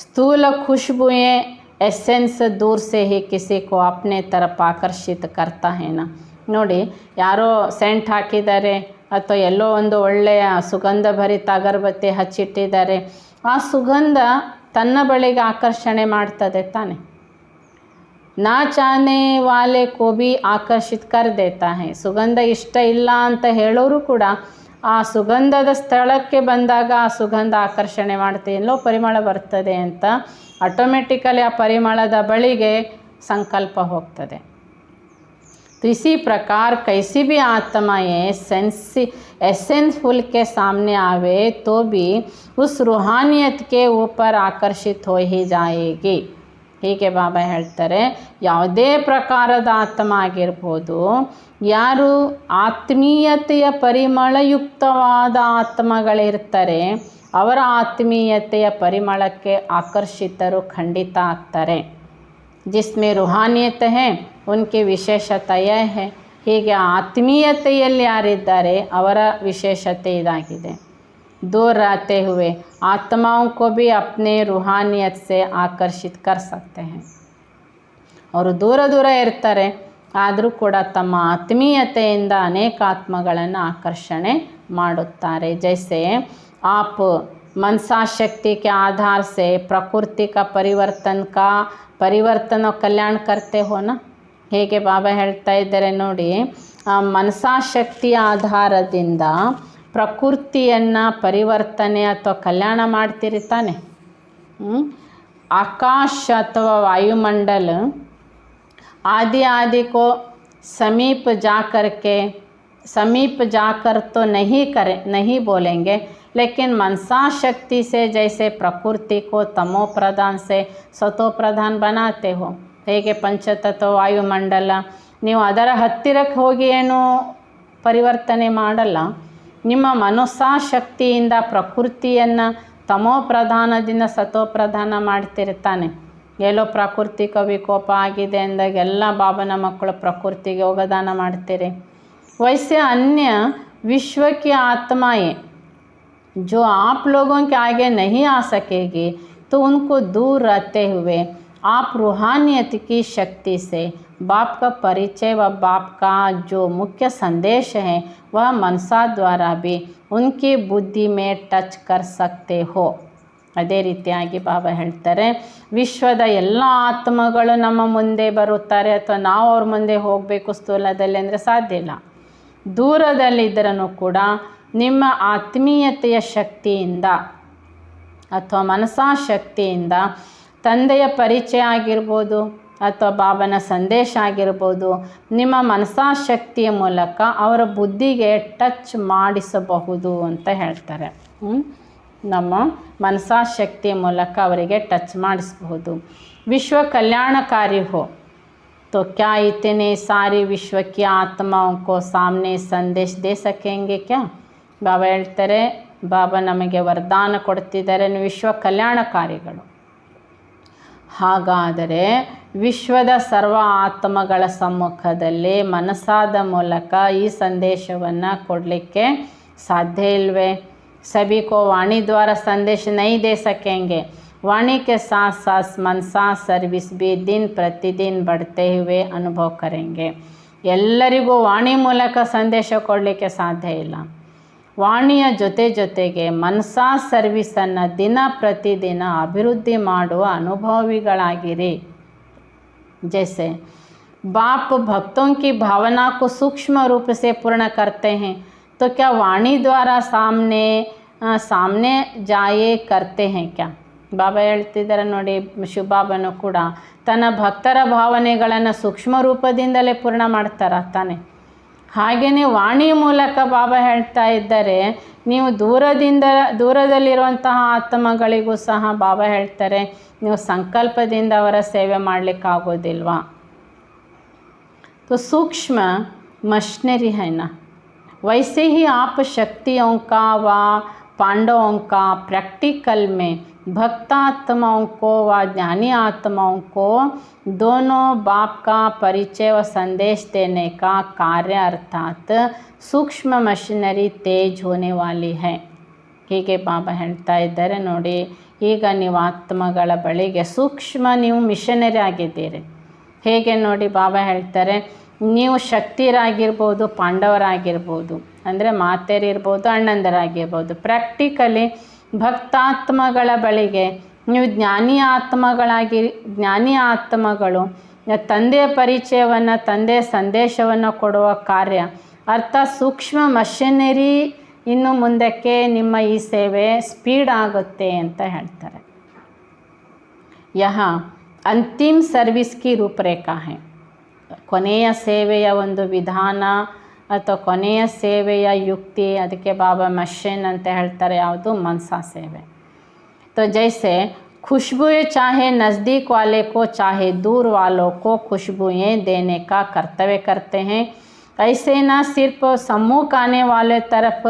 स्थूल खुशबुएँ एसेंस दूर से ही किसी को अपने तरफ आकर्षित करता है ना. ನೋಡಿ, ಯಾರೋ ಸೆಂಟ್ ಹಾಕಿದ್ದಾರೆ ಅಥವಾ ಎಲ್ಲೋ ಒಂದು ಒಳ್ಳೆಯ ಸುಗಂಧ ಭರಿತ ಅಗರಬತ್ತಿ ಹಚ್ಚಿಟ್ಟಿದ್ದಾರೆ. ಆ ಸುಗಂಧ ತನ್ನ ಬಳಿಗೆ ಆಕರ್ಷಣೆ ಮಾಡ್ತದೆ ತಾನೆ. ನಾ ಚಾನೆ ವಾಲೆ ಕೋ ಭಿ ಆಕರ್ಷಿತ್ ಕರ್ ದೇತಾ ಹೈ. ಸುಗಂಧ ಇಷ್ಟ ಇಲ್ಲ ಅಂತ ಹೇಳೋರು ಕೂಡ ಆ ಸುಗಂಧದ ಸ್ಥಳಕ್ಕೆ ಬಂದಾಗ ಆ ಸುಗಂಧ ಆಕರ್ಷಣೆ ಮಾಡುತ್ತೆ, ಎಲ್ಲೋ ಪರಿಮಳ ಬರ್ತದೆ ಅಂತ ಆಟೋಮೆಟಿಕಲಿ ಆ ಪರಿಮಳದ ಬಳಿಗೆ ಸಂಕಲ್ಪ ಹೋಗ್ತದೆ. तो इसी प्रकार कैसी भी आत्माएं एसेंसफुल के सामने आवे तो भी उस रूहानियत के ऊपर आकर्षित हो ही जाएगी. ಹೀಗೆ ಬಾಬಾ ಹೇಳ್ತಾರೆ, ಯಾವುದೇ ಪ್ರಕಾರದ ಆತ್ಮ ಆಗಿರ್ಬೋದು, ಯಾರು ಆತ್ಮೀಯತೆಯ ಪರಿಮಳಯುಕ್ತವಾದ ಆತ್ಮಗಳಿರ್ತಾರೆ ಅವರ ಆತ್ಮೀಯತೆಯ ಪರಿಮಳಕ್ಕೆ ಆಕರ್ಷಿತರು ಖಂಡಿತ ಆಗ್ತಾರೆ. जिसमें रूहानियत है उनकी विशेषता यह है. ಹೀಗೆ ಆತ್ಮೀಯತೆಯಲ್ಲಿ ಯಾರಿದ್ದಾರೆ ಅವರ ವಿಶೇಷತೆ ಇದಾಗಿದೆ. दूर रहते हुए आत्माओं को भी अपने रूहानियत से आकर्षित कर सकते हैं. ಅವರು ದೂರ ದೂರ ಇರ್ತಾರೆ ಆದರೂ ಕೂಡ ತಮ್ಮ ಆತ್ಮೀಯತೆಯಿಂದ ಅನೇಕ ಆತ್ಮಗಳನ್ನು ಆಕರ್ಷಣೆ ಮಾಡುತ್ತಾರೆ. जैसे आप मनसा शक्ति के आधार से प्रकृति का ಪರಿವರ್ತನ ಕಲ್ಯಾಣ ಕರ್ತೆ ಹೋನ. ಹೇಗೆ ಬಾಬಾ ಹೇಳ್ತಾ ಇದ್ದಾರೆ ನೋಡಿ, ಮನಸಾಶಕ್ತಿಯ ಆಧಾರದಿಂದ ಪ್ರಕೃತಿಯನ್ನು ಪರಿವರ್ತನೆ ಅಥವಾ ಕಲ್ಯಾಣ ಮಾಡ್ತೀರಿ ತಾನೆ. आकाश अथवा वायुमंडल आदि को समीप जाकर तो नहीं बोलेंगे, लेकिन मनसा शक्ति से जैसे प्रकृति को तमो प्रधान से सतो प्रधान बनाते हो, ಹೇಗೆ ಪಂಚತತ್ವ ವಾಯುಮಂಡಲ ನೀವು ಅದರ ಹತ್ತಿರಕ್ಕೆ ಹೋಗಿ ಏನು ಪರಿವರ್ತನೆ ಮಾಡಲ್ಲ, ನಿಮ್ಮ ಮನಸಾಶಕ್ತಿಯಿಂದ ಪ್ರಕೃತಿಯನ್ನು ತಮೋ ಪ್ರಧಾನದಿಂದ ಸತೋ ಪ್ರಧಾನ ಮಾಡ್ತಿರ್ತಾನೆ. ಎಲ್ಲೋ ಪ್ರಾಕೃತಿಕ ವಿಕೋಪ ಆಗಿದೆ ಅಂದಾಗ ಎಲ್ಲ ಬಾಬನ ಮಕ್ಕಳು ಪ್ರಕೃತಿಗೆ ಯೋಗದಾನ ಮಾಡ್ತೀರಿ. वैसे अन्य विश्व की आत्माएं जो आप लोगों के आगे नहीं आ सकेगी तो उनको दूर रहते हुए आप रूहानियत की शक्ति से बाप का परिचय व बाप का जो मुख्य संदेश है वह मनसा द्वारा भी उनकी बुद्धि में टच कर सकते हो. ಅದೇ ರೀತಿಯಾಗಿ ಬಾಬಾ ಹೇಳ್ತಾರೆ, ವಿಶ್ವದ ಎಲ್ಲ ಆತ್ಮಗಳು ನಮ್ಮ ಮುಂದೆ ಬರುತ್ತಾರೆ ಅಥವಾ ನಾವು ಅವ್ರ ಮುಂದೆ ಹೋಗಬೇಕು ಸ್ಥೂಲದಲ್ಲಿ ಅಂದರೆ ಸಾಧ್ಯ ಇಲ್ಲ. ದೂರದಲ್ಲಿದ್ದರನ್ನು ಕೂಡ ನಿಮ್ಮ ಆತ್ಮೀಯತೆಯ ಶಕ್ತಿಯಿಂದ ಅಥವಾ ಮನಸಾಶಕ್ತಿಯಿಂದ ತಂದೆಯ ಪರಿಚಯ ಆಗಿರ್ಬೋದು ಅಥವಾ ಬಾಬನ ಸಂದೇಶ ಆಗಿರ್ಬೋದು, ನಿಮ್ಮ ಮನಸಾಶಕ್ತಿಯ ಮೂಲಕ ಅವರ ಬುದ್ಧಿಗೆ ಟಚ್ ಮಾಡಿಸಬಹುದು ಅಂತ ಹೇಳ್ತಾರೆ. ನಮ್ಮ ಮನಸಾಶಕ್ತಿಯ ಮೂಲಕ ಅವರಿಗೆ ಟಚ್ ಮಾಡಿಸಬಹುದು. ವಿಶ್ವ ಕಲ್ಯಾಣಕಾರಿ ಹೋ तो क्या इतने सारी विश्व की आत्माओं को सामने संदेश दे सकेंगे क्या. ಬಾಬಾ ಹೇಳ್ತಾರೆ, ಬಾಬಾ ನಮಗೆ ವರದಾನ ಕೊಡ್ತಿದ್ದಾರೆ, ವಿಶ್ವ ಕಲ್ಯಾಣಕಾರಿಗಳು. ಹಾಗಾದರೆ ವಿಶ್ವದ ಸರ್ವ ಆತ್ಮಗಳ ಸಮ್ಮುಖದಲ್ಲಿ ಮನಸ್ಸಾದ ಮೂಲಕ ಈ ಸಂದೇಶವನ್ನು ಕೊಡಲಿಕ್ಕೆ ಸಾಧ್ಯ ಇಲ್ವೇ. सभी को वाणी द्वारा संदेश नहीं दे सकेंगे. वाणी के साथ साथ मनसा सर्विस भी दिन प्रतिदिन बढ़ते हुए अनुभव करेंगे. ಎಲ್ಲರಿಗೂ ವಾಣಿ ಮೂಲಕ ಸಂದೇಶ ಕೊಡಲಿಕ್ಕೆ ಸಾಧ್ಯ ಇಲ್ಲ. ವಾಣಿಯ ಜೊತೆಗೆ ಮನಸಾ ಸರ್ವಿಸನ್ನು ದಿನ ಪ್ರತಿದಿನ ಅಭಿವೃದ್ಧಿ ಮಾಡುವ ಅನುಭವಿಗಳಾಗಿರಿ. जैसे बाप भक्तों की भावना को सूक्ष्म रूप से पूर्ण करते हैं तो क्या वाणी द्वारा सामने जाए करते हैं क्या. ಬಾಬಾ ಹೇಳ್ತಿದ್ದಾರೆ ನೋಡಿ, ಶಿವಬಾಬನು ಕೂಡ ತನ್ನ ಭಕ್ತರ ಭಾವನೆಗಳನ್ನು ಸೂಕ್ಷ್ಮ ರೂಪದಿಂದಲೇ ಪೂರ್ಣ ಮಾಡ್ತಾರೆ ತಾನೆ. ಹಾಗೆಯೇ ವಾಣಿ ಮೂಲಕ ಬಾಬಾ ಹೇಳ್ತಾ ಇದ್ದಾರೆ, ನೀವು ದೂರದಲ್ಲಿರುವಂತಹ ಆತ್ಮಗಳಿಗೂ ಸಹ ಬಾಬಾ ಹೇಳ್ತಾರೆ, ನೀವು ಸಂಕಲ್ಪದಿಂದ ಅವರ ಸೇವೆ ಮಾಡಲಿಕ್ಕಾಗೋದಿಲ್ವಾ. तो सूक्ष्म मशीनरी है ना, वैसे ही आप शक्तियों का व पांडवों का प्रैक्टिकल में भक्तात्माओं को व ज्ञानी आत्माओं को दोनों बाप का परिचय व संदेश देने का कार्य अर्थात सूक्ष्म मशीनरी तेज होने वाली है. ಹೀಗೆ ಬಾಬಾ ಹೇಳ್ತಾ ಇದ್ದಾರೆ ನೋಡಿ, ಈಗ ನೀವು ಆತ್ಮಗಳ ಬಳಿಗೆ ಸೂಕ್ಷ್ಮ ನೀವು ಮಿಷನರಿ ಆಗಿದ್ದೀರಿ. ಹೇಗೆ ನೋಡಿ, ಬಾಬಾ ಹೇಳ್ತಾರೆ, ನೀವು ಶಕ್ತಿಯರಾಗಿರ್ಬೋದು, ಪಾಂಡವರಾಗಿರ್ಬೋದು, ಅಂದರೆ ಮಾತೆಯರಿರ್ಬೋದು, ಅಣ್ಣಂದರಾಗಿರ್ಬೋದು, ಪ್ರಾಕ್ಟಿಕಲಿ ಭಕ್ತಾತ್ಮಗಳ ಬಳಿಗೆ ನೀವು ಜ್ಞಾನಿ ಆತ್ಮಗಳು ತಂದೆಯ ಪರಿಚಯವನ್ನು, ತಂದೆಯ ಸಂದೇಶವನ್ನು ಕೊಡುವ ಕಾರ್ಯ ಅರ್ಥಾತ್ ಸೂಕ್ಷ್ಮ ಮಷಿನರಿ ಇನ್ನು ಮುಂದಕ್ಕೆ ನಿಮ್ಮ ಈ ಸೇವೆ ಸ್ಪೀಡ್ ಆಗುತ್ತೆ ಅಂತ ಹೇಳ್ತಾರೆ. ಅಂತಿಮ ಸರ್ವಿಸ್ ಕಿ ರೂಪರೇಖಾ ಹೈ. ಕೊನೆಯ ಸೇವೆಯ ಒಂದು ವಿಧಾನ ಅಥವಾ ಕೊನೆಯ ಸೇವೆಯ ಯುಕ್ತಿ, ಅದಕ್ಕೆ ಬಾಬಾ ಮಷಿನ್ ಅಂತ ಹೇಳ್ತಾರೆ. ಯಾವುದು? ಮನಸಾ ಸೇವೆ. तो जैसे खुशबुएं चाहे नज़दीक वाले को चाहे दूर वालों को खुशबुएं देने का कर्तव्य करते हैं, ऐसे ना सिर्फ सम्मुख आने वाले तरफ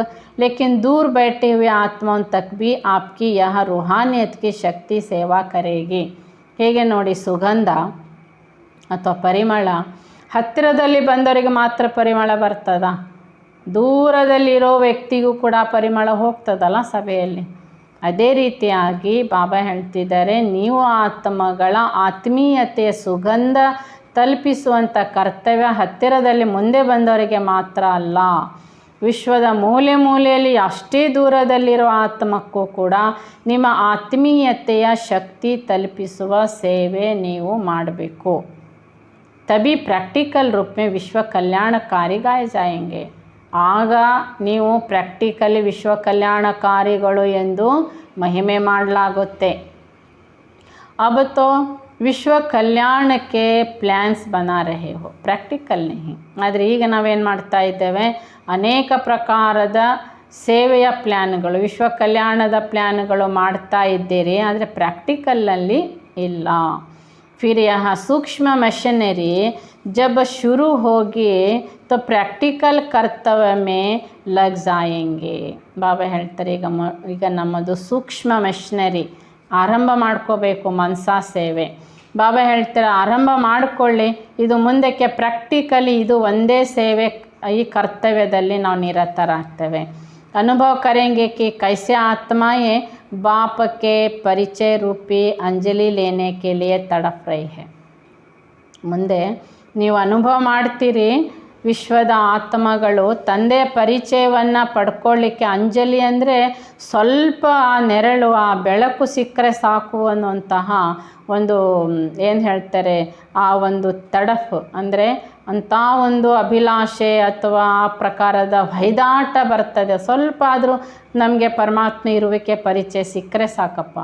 लेकिन दूर बैठे हुए आत्माओं तक भी आपकी यह रूहानियत की शक्ति सेवा करेगी. ಹೇಗೆ ನೋಡಿ, ಸುಗಂಧ ಅಥವಾ ಪರಿಮಳ ಹತ್ತಿರದಲ್ಲಿ ಬಂದವರಿಗೆ ಮಾತ್ರ ಪರಿಮಳ ಬರ್ತದ? ದೂರದಲ್ಲಿರೋ ವ್ಯಕ್ತಿಗೂ ಕೂಡ ಪರಿಮಳ ಹೋಗ್ತದಲ್ಲ ಸಭೆಯಲ್ಲಿ. ಅದೇ ರೀತಿಯಾಗಿ ಬಾಬಾ ಹೇಳ್ತಿದ್ದಾರೆ, ನೀವು ಆತ್ಮಗಳ ಆತ್ಮೀಯತೆಯ ಸುಗಂಧ ತಲುಪಿಸುವಂಥ ಕರ್ತವ್ಯ ಹತ್ತಿರದಲ್ಲಿ ಮುಂದೆ ಬಂದವರಿಗೆ ಮಾತ್ರ ಅಲ್ಲ, ವಿಶ್ವದ ಮೂಲೆ ಮೂಲೆಯಲ್ಲಿ ಅಷ್ಟೇ ದೂರದಲ್ಲಿರೋ ಆತ್ಮಕ್ಕೂ ಕೂಡ ನಿಮ್ಮ ಆತ್ಮೀಯತೆಯ ಶಕ್ತಿ ತಲುಪಿಸುವ ಸೇವೆ ನೀವು ಮಾಡಬೇಕು. ತभी ಪ್ರಾಕ್ಟಿಕಲ್ ರೂಪ में ವಿಶ್ವ ಕಲ್ಯಾಣಕಾರಿ ಗಾಯ ಜಾಯೆಂಗೆ. ಆಗ ನೀವು ಪ್ರಾಕ್ಟಿಕಲಿ ವಿಶ್ವ ಕಲ್ಯಾಣಕಾರಿಗಳು ಎಂದು ಮಹಿಮೆ ಮಾಡಲಾಗುತ್ತೆ. अब तो ವಿಶ್ವ ಕಲ್ಯಾಣಕ್ಕೆ ಪ್ಲ್ಯಾನ್ಸ್ ಬನಾ ರಹೆ ಹೋ, ಪ್ರಾಕ್ಟಿಕಲ್ नहीं. ಆದರೆ ಈಗ ನಾವೇನು ಮಾಡ್ತಾ ಇದ್ದೇವೆ, ಅನೇಕ ಪ್ರಕಾರದ ಸೇವೆಯ ಪ್ಲ್ಯಾನ್ಗಳು, ವಿಶ್ವ ಕಲ್ಯಾಣದ ಪ್ಲ್ಯಾನ್ಗಳು ಮಾಡ್ತಾ ಇದ್ದೀರಿ, ಆದರೆ ಪ್ರಾಕ್ಟಿಕಲ್ನಲ್ಲಿ ಇಲ್ಲ. फिर यहाँ सूक्ष्म मशीनरी जब शुरू होगी तो प्रैक्टिकल कर्तव्य में लग जाएंगे. ಬಾಬಾ ಹೇಳ್ತಾರೆ, ಈಗ ನಮ್ಮದು ಸೂಕ್ಷ್ಮ ಮೆಷಿನರಿ ಆರಂಭ ಮಾಡ್ಕೋಬೇಕು ಮನಸಾ ಸೇವೆ. ಬಾಬಾ ಹೇಳ್ತಾರೆ, ಆರಂಭ ಮಾಡಿಕೊಳ್ಳಿ, ಇದು ಮುಂದಕ್ಕೆ ಪ್ರಾಕ್ಟಿಕಲಿ ಇದು ಒಂದೇ ಸೇವೆ, ಈ ಕರ್ತವ್ಯದಲ್ಲಿ ನಾವು ನಿರತರಾಗ್ತೇವೆ. अनुभव करेंगे कि कैसे आत्माएं बाप के परिचय रूपी अंजलि लेने के लिए तड़प रही है. ಮುಂದೆ ನೀವು ಅನುಭವ ಮಾಡ್ತೀರಿ, ವಿಶ್ವದ ಆತ್ಮಗಳು ತಂದೆಯ ಪರಿಚಯವನ್ನು ಪಡ್ಕೊಳ್ಳಿಕ್ಕೆ ಅಂಜಲಿ ಅಂದರೆ ಸ್ವಲ್ಪ ಆ ನೆರಳು, ಆ ಬೆಳಕು ಸಿಕ್ಕರೆ ಸಾಕು ಅನ್ನುವಂತಹ ಒಂದು ಏನು ಹೇಳ್ತಾರೆ, ಆ ಒಂದು ತಡಫು ಅಂದರೆ ಅಂಥ ಒಂದು ಅಭಿಲಾಷೆ ಅಥವಾ ಆ ಪ್ರಕಾರದ ಹೊಯ್ದಾಟ ಬರ್ತದೆ. ಸ್ವಲ್ಪ ಆದರೂ ನಮಗೆ ಪರಮಾತ್ಮ ಇರುವಿಕೆ ಪರಿಚಯ ಸಿಕ್ಕರೆ ಸಾಕಪ್ಪ.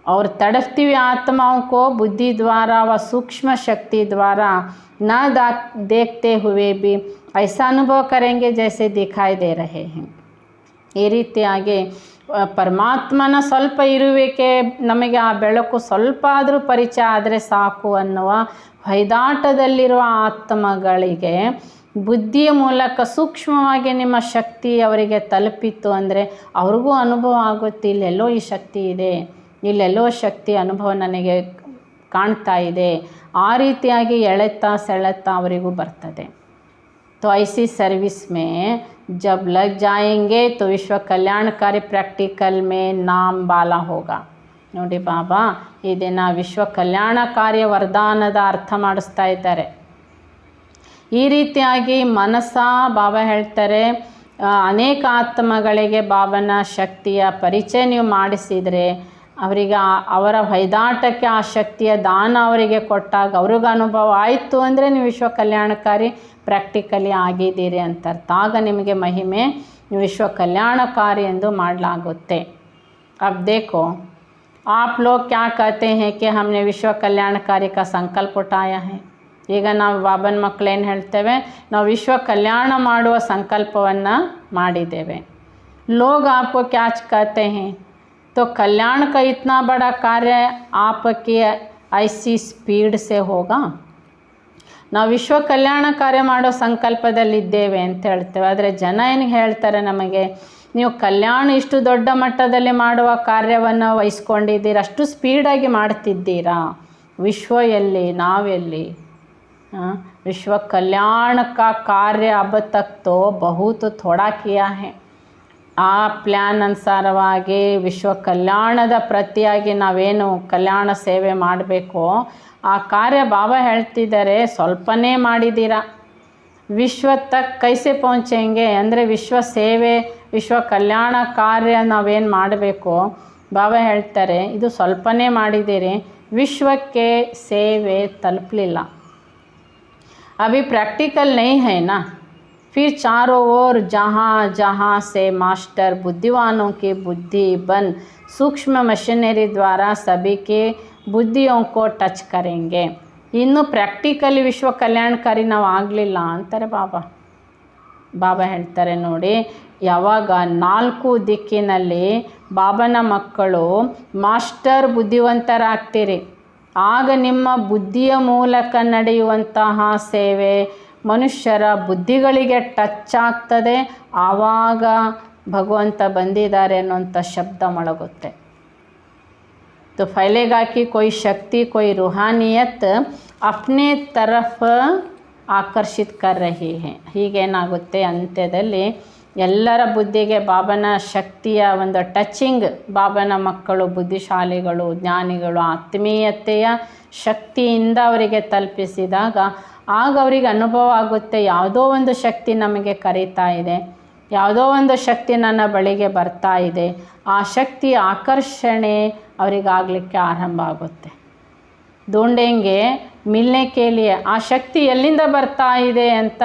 और तड़पती हुई आत्माओं को बुद्धि द्वारा व सूक्ष्म शक्ति द्वारा न देखते हुए भी ऐसा अनुभव करेंगे जैसे दिखाई दे रहे हैं. ಈ ರೀತಿಯಾಗಿ ಪರಮಾತ್ಮನ ಸ್ವಲ್ಪ ಇರುವಿಕೆ, ನಮಗೆ ಆ ಬೆಳಕು ಸ್ವಲ್ಪ ಆದರೂ ಪರಿಚಯ ಆದರೆ ಸಾಕು ಅನ್ನುವ ಹೊಯ್ದಾಟದಲ್ಲಿರುವ ಆತ್ಮಗಳಿಗೆ ಬುದ್ಧಿಯ ಮೂಲಕ ಸೂಕ್ಷ್ಮವಾಗಿ ನಿಮ್ಮ ಶಕ್ತಿ ಅವರಿಗೆ ತಲುಪಿತ್ತು ಅಂದರೆ ಅವ್ರಿಗೂ ಅನುಭವ ಆಗುತ್ತೆ, ಇಲ್ಲೆಲ್ಲೋ ಈ ಶಕ್ತಿ ಇದೆ, ಇಲ್ಲೆಲ್ಲೋ ಶಕ್ತಿ ಅನುಭವ ನನಗೆ ಕಾಣ್ತಾ ಇದೆ. ಆ ರೀತಿಯಾಗಿ ಎಳೆತಾ ಸೆಳೆತಾ ಅವರಿಗೂ ಬರ್ತದೆ. तो ऐसी सर्विस में जब लग जाएंगे तो विश्व कल्याणकारी प्रैक्टिकल में नाम बाला होगा. ನೋಡಿ ಬಾಬಾ ಈ ದಿನ ವಿಶ್ವ ಕಲ್ಯಾಣಕಾರ್ಯ ವರದಾನದ ಅರ್ಥ ಮಾಡಿಸ್ತಾ ಇದ್ದಾರೆ. ಈ ರೀತಿಯಾಗಿ ಮನಸ್ಸ ಬಾಬಾ ಹೇಳ್ತಾರೆ, ಅನೇಕ ಆತ್ಮಗಳಿಗೆ ಬಾಬನ ಶಕ್ತಿಯ ಪರಿಚಯ ನೀವು ಮಾಡಿಸಿದರೆ ಅವರಿಗೆ ಅವರ ಹೊಯ್ದಾಟಕ್ಕೆ ಆ ಶಕ್ತಿಯ ದಾನ ಅವರಿಗೆ ಕೊಟ್ಟಾಗ ಅವ್ರಿಗೆ ಅನುಭವ ಆಯಿತು ಅಂದರೆ ನೀವು ವಿಶ್ವ ಕಲ್ಯಾಣಕಾರಿ ಪ್ರಾಕ್ಟಿಕಲಿ ಆಗಿದ್ದೀರಿ ಅಂತ ಅರ್ಥ. ಆಗ ನಿಮಗೆ ಮಹಿಮೆ ವಿಶ್ವ ಕಲ್ಯಾಣಕಾರಿ ಎಂದು ಮಾಡಲಾಗುತ್ತೆ. अब देखो आप लोग क्या कहते हैं कि हमने विश्व कल्याणकारी का संकल्प उठाया है. ಈಗ ನಾವು ಬಾಬನ ಮಕ್ಕಳೇನು ಹೇಳ್ತೇವೆ, ನಾವು ವಿಶ್ವ ಕಲ್ಯಾಣ ಮಾಡುವ ಸಂಕಲ್ಪವನ್ನು ಮಾಡಿದ್ದೇವೆ. लोग आपको क्या कहते हैं, तो कल्याण का इतना बड़ा कार्य आपकी ऐसी स्पीड से होगा. ನಾವು ವಿಶ್ವ ಕಲ್ಯಾಣ ಕಾರ್ಯ ಮಾಡೋ ಸಂಕಲ್ಪದಲ್ಲಿದ್ದೇವೆ ಅಂತ ಹೇಳ್ತೇವೆ, ಆದರೆ ಜನ ಏನು ಹೇಳ್ತಾರೆ ನಮಗೆ, ನೀವು ಕಲ್ಯಾಣ ಇಷ್ಟು ದೊಡ್ಡ ಮಟ್ಟದಲ್ಲಿ ಮಾಡುವ ಕಾರ್ಯವನ್ನು ವಹಿಸ್ಕೊಂಡಿದ್ದೀರ, ಅಷ್ಟು ಸ್ಪೀಡಾಗಿ ಮಾಡ್ತಿದ್ದೀರಾ, ವಿಶ್ವ ಎಲ್ಲಿ ನಾವೆಲ್ಲಿ. ವಿಶ್ವ ಕಲ್ಯಾಣ ಕಾ ಕಾರ್ಯ अब तक तो बहुत थोड़ा किया है. ಆ ಪ್ಲ್ಯಾನ್ ಅನುಸಾರವಾಗಿ ವಿಶ್ವ ಕಲ್ಯಾಣದ ಪ್ರತಿಯಾಗಿ ನಾವೇನು ಕಲ್ಯಾಣ ಸೇವೆ ಮಾಡಬೇಕೋ ಆ ಕಾರ್ಯ ಬಾಬಾ ಹೇಳ್ತಿದ್ದಾರೆ ಸ್ವಲ್ಪನೇ ಮಾಡಿದ್ದೀರಾ. ವಿಶ್ವ ತಕ್ ಕೈಸೆ ಪਹੁಂಚೆಂಗೆ ಅಂದರೆ ವಿಶ್ವ ಸೇವೆ ವಿಶ್ವ ಕಲ್ಯಾಣ ಕಾರ್ಯ ನಾವೇನು ಮಾಡಬೇಕೋ ಬಾಬಾ ಹೇಳ್ತಾರೆ, ಇದು ಸ್ವಲ್ಪನೇ ಮಾಡಿದ್ದೀರಿ, ವಿಶ್ವಕ್ಕೆ ಸೇವೆ ತಲುಪಲಿಲ್ಲ. ಅಭಿ ಪ್ರಾಕ್ಟಿಕಲ್ ನೈ ಹೈ ನಾ. फिर चारों ओर जहाँ जहाँ से मास्टर बुद्धिवानों की बुद्धि बन सूक्ष्म मशीनरी द्वारा सभी के बुद्धियों को टच करेंगे. ಇನ್ನು ಪ್ರಾಕ್ಟಿಕಲಿ ವಿಶ್ವ ಕಲ್ಯಾಣಕಾರಿ ನಾವು ಆಗಲಿಲ್ಲ ಅಂತಾರೆ ಬಾಬಾ ಹೇಳ್ತಾರೆ ನೋಡಿ, ಯಾವಾಗ 4 ದಿಕ್ಕಿನಲ್ಲಿ ಬಾಬನ ಮಕ್ಕಳು ಮಾಸ್ಟರ್ ಬುದ್ಧಿವಂತರಾಗ್ತೀರಿ, ಆಗ ನಿಮ್ಮ ಬುದ್ಧಿಯ ಮೂಲಕ ನಡೆಯುವಂತಹ ಸೇವೆ ಮನುಷ್ಯರ ಬುದ್ಧಿಗಳಿಗೆ ಟಚ್ ಆಗ್ತದೆ. ಆವಾಗ ಭಗವಂತ ಬಂದಿದ್ದಾರೆ ಅನ್ನೋಂಥ ಶಬ್ದ ಮೊಳಗುತ್ತೆ. तो फैलेगा कि कोई शक्ति कोई रूहानियत अपने तरफ ಆಕರ್ಷಿತ್ ಕರ್ ರಹಿ ಹೈ. ಹೀಗೇನಾಗುತ್ತೆ, ಅಂತ್ಯದಲ್ಲಿ ಎಲ್ಲರ ಬುದ್ಧಿಗೆ ಬಾಬನ ಶಕ್ತಿಯ ಒಂದು ಟಚಿಂಗ್, ಬಾಬನ ಮಕ್ಕಳು ಬುದ್ಧಿಶಾಲಿಗಳು, ಜ್ಞಾನಿಗಳು ಆತ್ಮೀಯತೆಯ ಶಕ್ತಿಯಿಂದ ಅವರಿಗೆ ತಲುಪಿಸಿದಾಗ ಆಗ ಅವರಿಗೆ ಅನುಭವ ಆಗುತ್ತೆ, ಯಾವುದೋ ಒಂದು ಶಕ್ತಿ ನಮಗೆ ಕರೀತಾ ಇದೆ, ಯಾವುದೋ ಒಂದು ಶಕ್ತಿ ನನ್ನ ಬಳಿಗೆ ಬರ್ತಾ ಇದೆ. ಆ ಶಕ್ತಿ ಆಕರ್ಷಣೆ ಅವರಿಗಾಗಲಿಕ್ಕೆ ಆರಂಭ ಆಗುತ್ತೆ. ढूंढेंगे मिलने के लिए. ಆ ಶಕ್ತಿ ಎಲ್ಲಿಂದ ಬರ್ತಾ ಇದೆ ಅಂತ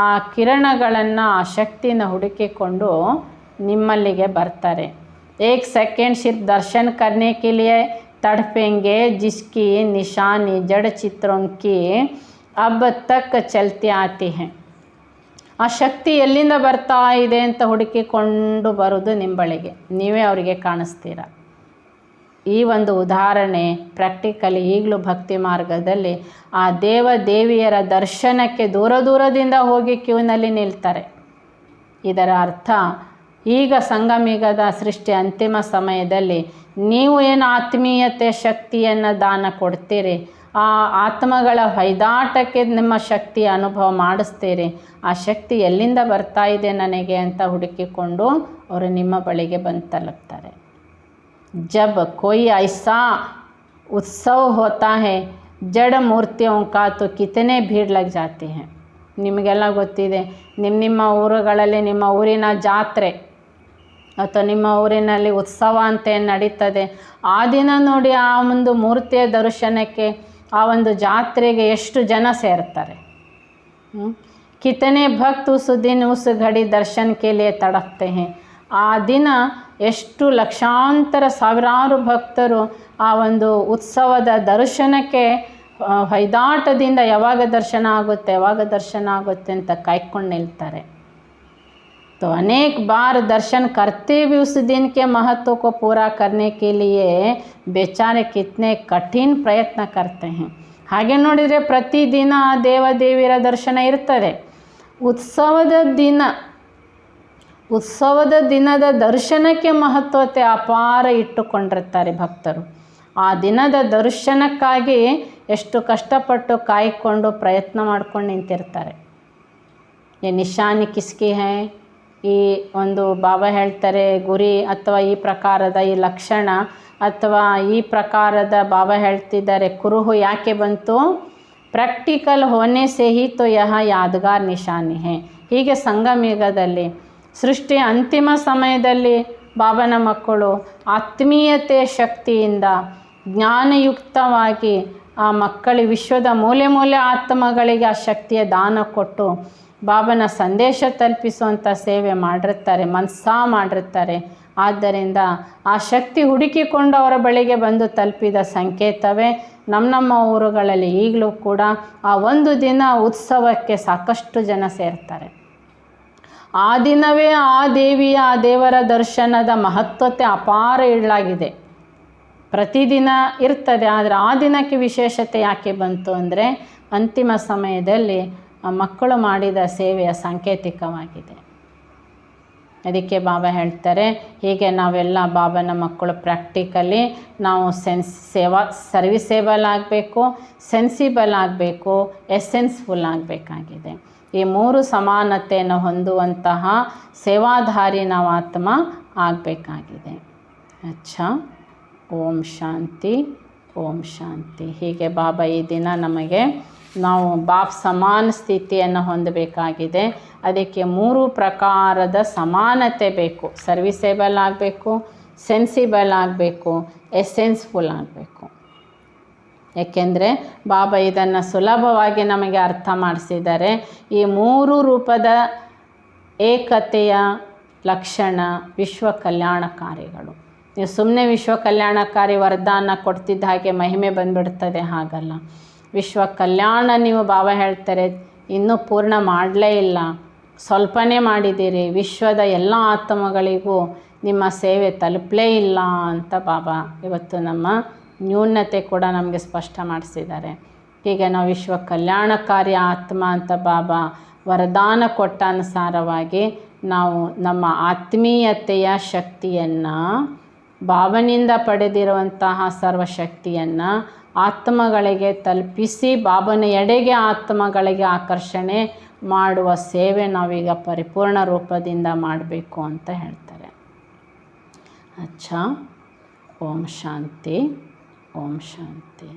ಆ ಕಿರಣಗಳನ್ನು, ಆ ಶಕ್ತಿನ ಹುಡುಕಿಕೊಂಡು ನಿಮ್ಮಲ್ಲಿಗೆ ಬರ್ತಾರೆ. एक सेकेंड सिर्फ दर्शन करने के लिए तड़पेंगे, जिसकी निशानी जड़ चित्रों की अब तक चलती आती हैं. ಆ ಶಕ್ತಿ ಎಲ್ಲಿಂದ ಬರ್ತಾ ಇದೆ ಅಂತ ಹುಡುಕಿಕೊಂಡು ಬರೋದು ನಿಮ್ಮ ಬಳಿಗೆ, ನೀವೇ ಅವರಿಗೆ ಕಾಣಿಸ್ತೀರ. ಈ ಒಂದು ಉದಾಹರಣೆ ಪ್ರಾಕ್ಟಿಕಲಿ ಈಗಲೂ ಭಕ್ತಿ ಮಾರ್ಗದಲ್ಲಿ ಆ ದೇವಿಯರ ದರ್ಶನಕ್ಕೆ ದೂರ ದೂರದಿಂದ ಹೋಗಿ ಕ್ಯೂನಲ್ಲಿ ನಿಲ್ತಾರೆ. ಇದರ ಅರ್ಥ, ಈಗ ಸಂಗಮಿಗದ ಸೃಷ್ಟಿ ಅಂತಿಮ ಸಮಯದಲ್ಲಿ ನೀವು ಏನು ಆತ್ಮೀಯತೆ ಶಕ್ತಿಯನ್ನು ದಾನ ಕೊಡ್ತೀರಿ, ಆ ಆತ್ಮಗಳ ಹೊಯ್ದಾಟಕ್ಕೆ ನಿಮ್ಮ ಶಕ್ತಿಯ ಅನುಭವ ಮಾಡಿಸ್ತೀರಿ. ಆ ಶಕ್ತಿ ಎಲ್ಲಿಂದ ಬರ್ತಾ ಇದೆ ನನಗೆ ಅಂತ ಹುಡುಕಿಕೊಂಡು ಅವರು ನಿಮ್ಮ ಬಳಿಗೆ ಬಂದು ತಲುಪ್ತಾರೆ. जब कोई ऐसा उत्सव होता है जड़ मूर्तियों का तो कितने भीड़ लग जाती हैं. ನಿಮಗೆಲ್ಲ ಗೊತ್ತಿದೆ, ನಿಮ್ಮ ಊರುಗಳಲ್ಲಿ ನಿಮ್ಮ ಊರಿನ ಜಾತ್ರೆ ಅಥವಾ ನಿಮ್ಮ ಊರಿನಲ್ಲಿ ಉತ್ಸವ ಅಂತ ಏನು ನಡೀತದೆ, ಆ ದಿನ ನೋಡಿ ಆ ಒಂದು ಮೂರ್ತಿಯ ದರ್ಶನಕ್ಕೆ, ಆ ಒಂದು ಜಾತ್ರೆಗೆ ಎಷ್ಟು ಜನ ಸೇರ್ತಾರೆ. ಕಿತನೆ ಭಕ್ತ ಉಸ್ ದಿನ ಉಸ್ ಘಡಿ ದರ್ಶನ್ ಕೆ ಲಿಯೆ ತಡಪ್ತೆ ಹೈ. ಆ ದಿನ ಎಷ್ಟು ಲಕ್ಷಾಂತರ ಸಾವಿರಾರು ಭಕ್ತರು ಆ ಒಂದು ಉತ್ಸವದ ದರ್ಶನಕ್ಕೆ ಹೊಯ್ದಾಟದಿಂದ ಯಾವಾಗ ದರ್ಶನ ಆಗುತ್ತೆ ಅಂತ ಕಾಯ್ಕೊಂಡು ನಿಲ್ತಾರೆ. तो अनेक बार दर्शन करते भी उस दिन के महत्व को पूरा करने के लिए बेचारे कितने कठिन प्रयत्न करते हैं. ಹಾಗೆ ನೋಡಿದರೆ ಪ್ರತಿದಿನ ದೇವಿಯರ ದರ್ಶನ ಇರ್ತದೆ. ಉತ್ಸವದ ದಿನದ ದರ್ಶನಕ್ಕೆ ಮಹತ್ವತೆ ಅಪಾರ ಇಟ್ಟುಕೊಂಡಿರ್ತಾರೆ ಭಕ್ತರು. ಆ ದಿನದ ದರ್ಶನಕ್ಕಾಗಿ ಎಷ್ಟು ಕಷ್ಟಪಟ್ಟು ಕಾಯ್ಕೊಂಡು ಪ್ರಯತ್ನ ಮಾಡ್ಕೊಂಡು ನಿಂತಿರ್ತಾರೆ. ಈ ನಿಶಾನಿ ಕಿಸ್ಕಿ ಹೈ, ಈ ಒಂದು ಬಾಬಾ ಹೇಳ್ತಾರೆ ಗುರಿ ಅಥವಾ ಈ ಪ್ರಕಾರದ ಈ ಲಕ್ಷಣ ಅಥವಾ ಈ ಪ್ರಕಾರದ ಬಾಬಾ ಹೇಳ್ತಿದ್ದಾರೆ ಕುರುಹು ಯಾಕೆ ಬಂತು, ಪ್ರಾಕ್ಟಿಕಲ್ ಹೋನೆ ಸೇ ಹಿ ತೋ ಯಹ ಯಾದಗಾರ್ ನಿಶಾನಿ ಹೈ. ಹೀಗೆ ಸಂಗಮಯುಗದಲ್ಲಿ ಸೃಷ್ಟಿಯ ಅಂತಿಮ ಸಮಯದಲ್ಲಿ ಬಾಬನ ಮಕ್ಕಳು ಆತ್ಮೀಯತೆ ಶಕ್ತಿಯಿಂದ ಜ್ಞಾನಯುಕ್ತವಾಗಿ ಆ ಮಕ್ಕಳಿಗೆ ವಿಶ್ವದ ಮೂಲೆ ಆತ್ಮಗಳಿಗೆ ಆ ಶಕ್ತಿಯ ದಾನ ಕೊಟ್ಟು ಬಾಬನ ಸಂದೇಶ ತಲುಪಿಸುವಂಥ ಸೇವೆ ಮಾಡಿರ್ತಾರೆ, ಮಾಡಿರ್ತಾರೆ. ಆದ್ದರಿಂದ ಆ ಶಕ್ತಿ ಹುಡುಕಿಕೊಂಡು ಅವರ ಬಳಿಗೆ ಬಂದು ತಲುಪಿದ ಸಂಕೇತವೇ ನಮ್ಮ ಊರುಗಳಲ್ಲಿ ಈಗಲೂ ಕೂಡ ಆ ಒಂದು ದಿನ ಉತ್ಸವಕ್ಕೆ ಸಾಕಷ್ಟು ಜನ ಸೇರ್ತಾರೆ. ಆ ದಿನವೇ ಆ ದೇವರ ದರ್ಶನದ ಮಹತ್ವತೆ ಅಪಾರ ಇಡಲಾಗಿದೆ. ಪ್ರತಿದಿನ ಇರ್ತದೆ, ಆದರೆ ಆ ದಿನಕ್ಕೆ ವಿಶೇಷತೆ ಯಾಕೆ ಬಂತು ಅಂದರೆ ಅಂತಿಮ ಸಮಯದಲ್ಲಿ ಮಕ್ಕಳು ಮಾಡಿದ ಸೇವೆಯ ಸಾಂಕೇತಿಕವಾಗಿದೆ. ಅದಕ್ಕೆ ಬಾಬಾ ಹೇಳ್ತಾರೆ, ಹೀಗೆ ನಾವೆಲ್ಲ ಬಾಬನ ಮಕ್ಕಳು ಪ್ರಾಕ್ಟಿಕಲಿ ನಾವು ಸರ್ವಿಸೇಬಲ್ ಆಗಬೇಕು, ಸೆನ್ಸಿಬಲ್ ಆಗಬೇಕು, ಎಸೆನ್ಸ್ಫುಲ್ ಆಗಬೇಕಾಗಿದೆ. ಈ 3 ಸಮಾನತೆಯನ್ನು ಹೊಂದುವಂತಹ ಸೇವಾಧಾರಿ ನಾವು ಆತ್ಮ ಆಗಬೇಕಾಗಿದೆ. ಅಚ್ಚಾ, ಓಂ ಶಾಂತಿ, ಓಂ ಶಾಂತಿ. ಹೀಗೆ ಬಾಬಾ ಈ ದಿನ ನಮಗೆ ನಾವು ಬಾಪ್ ಸಮಾನ ಸ್ಥಿತಿಯನ್ನು ಹೊಂದಬೇಕಾಗಿದೆ. ಅದಕ್ಕೆ 3 ಪ್ರಕಾರದ ಸಮಾನತೆ ಬೇಕು. ಸರ್ವಿಸೇಬಲ್ ಆಗಬೇಕು, ಸೆನ್ಸಿಬಲ್ ಆಗಬೇಕು, ಎಸೆನ್ಸ್ಫುಲ್ ಆಗಬೇಕು. ಏಕೆಂದರೆ ಬಾಬಾ ಇದನ್ನು ಸುಲಭವಾಗಿ ನಮಗೆ ಅರ್ಥ ಮಾಡಿಸಿದ್ದಾರೆ. ಈ 3 ರೂಪದ ಏಕತೆಯ ಲಕ್ಷಣ ವಿಶ್ವ ಕಲ್ಯಾಣಕಾರಿಗಳು. ನೀವು ಸುಮ್ಮನೆ ವಿಶ್ವ ಕಲ್ಯಾಣಕಾರಿ ವರದಾನ ಕೊಡ್ತಿದ್ದ ಹಾಗೆ ಮಹಿಮೆ ಬಂದುಬಿಡ್ತದೆ, ಹಾಗಲ್ಲ. ವಿಶ್ವ ಕಲ್ಯಾಣ ನೀವು ಬಾಬಾ ಹೇಳ್ತಾರೆ ಇನ್ನೂ ಪೂರ್ಣ ಮಾಡಲೇ ಇಲ್ಲ, ಸ್ವಲ್ಪನೇ ಮಾಡಿದ್ದೀರಿ, ವಿಶ್ವದ ಎಲ್ಲ ಆತ್ಮಗಳಿಗೂ ನಿಮ್ಮ ಸೇವೆ ತಲುಪಲೇ ಇಲ್ಲ ಅಂತ ಬಾಬಾ ಇವತ್ತು ನಮ್ಮ ನ್ಯೂನತೆ ಕೂಡ ನಮಗೆ ಸ್ಪಷ್ಟ ಮಾಡಿಸಿದ್ದಾರೆ. ಹೀಗೆ ನಾವು ವಿಶ್ವ ಕಲ್ಯಾಣಕಾರಿ ಆತ್ಮ ಅಂತ ಬಾಬಾ ವರದಾನ ಕೊಟ್ಟ ಅನುಸಾರವಾಗಿ ನಾವು ನಮ್ಮ ಆತ್ಮೀಯತೆಯ ಶಕ್ತಿಯನ್ನು, ಬಾಬನಿಂದ ಪಡೆದಿರುವಂತಹ ಸರ್ವಶಕ್ತಿಯನ್ನು ಆತ್ಮಗಳಿಗೆ ತಲುಪಿಸಿ ಬಾಬನ ಎಡೆಗೆ ಆತ್ಮಗಳಿಗೆ ಆಕರ್ಷಣೆ ಮಾಡುವ ಸೇವೆ ನಾವೀಗ ಪರಿಪೂರ್ಣ ರೂಪದಿಂದ ಮಾಡಬೇಕು ಅಂತ ಹೇಳ್ತಾರೆ. ಅಚ್ಚಾ, ಓಂ ಶಾಂತಿ, ಓಂ ಶಾಂತಿ.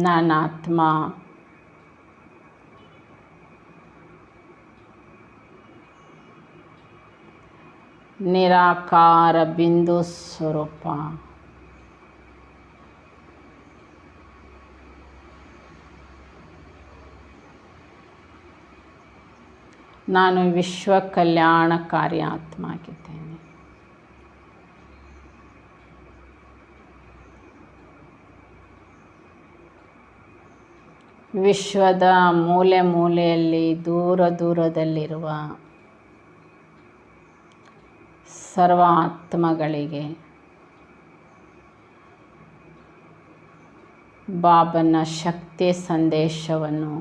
ನಾನಾತ್ಮ ನಿರಾಕಾರ ಬಿಂದು ಸ್ವರೂಪ, ನಾನು ವಿಶ್ವ ಕಲ್ಯಾಣಕಾರಿ ಆತ್ಮ ಆಗಿದ್ದೇನೆ. ವಿಶ್ವದ ಮೂಲೆ ಮೂಲೆಯಲ್ಲಿ ದೂರ ದೂರದಲ್ಲಿರುವ ಸರ್ವ ಆತ್ಮಗಳಿಗೆ ಬಾಬನ ಶಕ್ತಿ ಸಂದೇಶವನ್ನು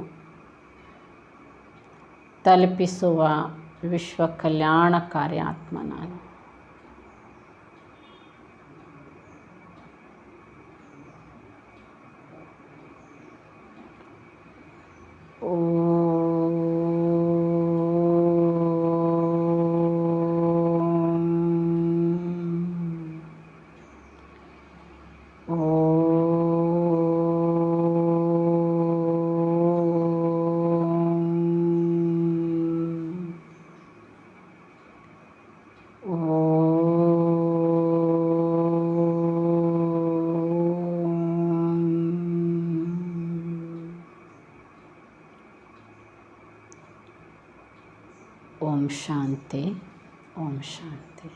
ತಲುಪಿಸುವ ವಿಶ್ವ ಕಲ್ಯಾಣಕಾರಿ ಆತ್ಮ ನಾನು. ಓಂ ಶಾಂತಿ, ಓಂ ಶಾಂತಿ.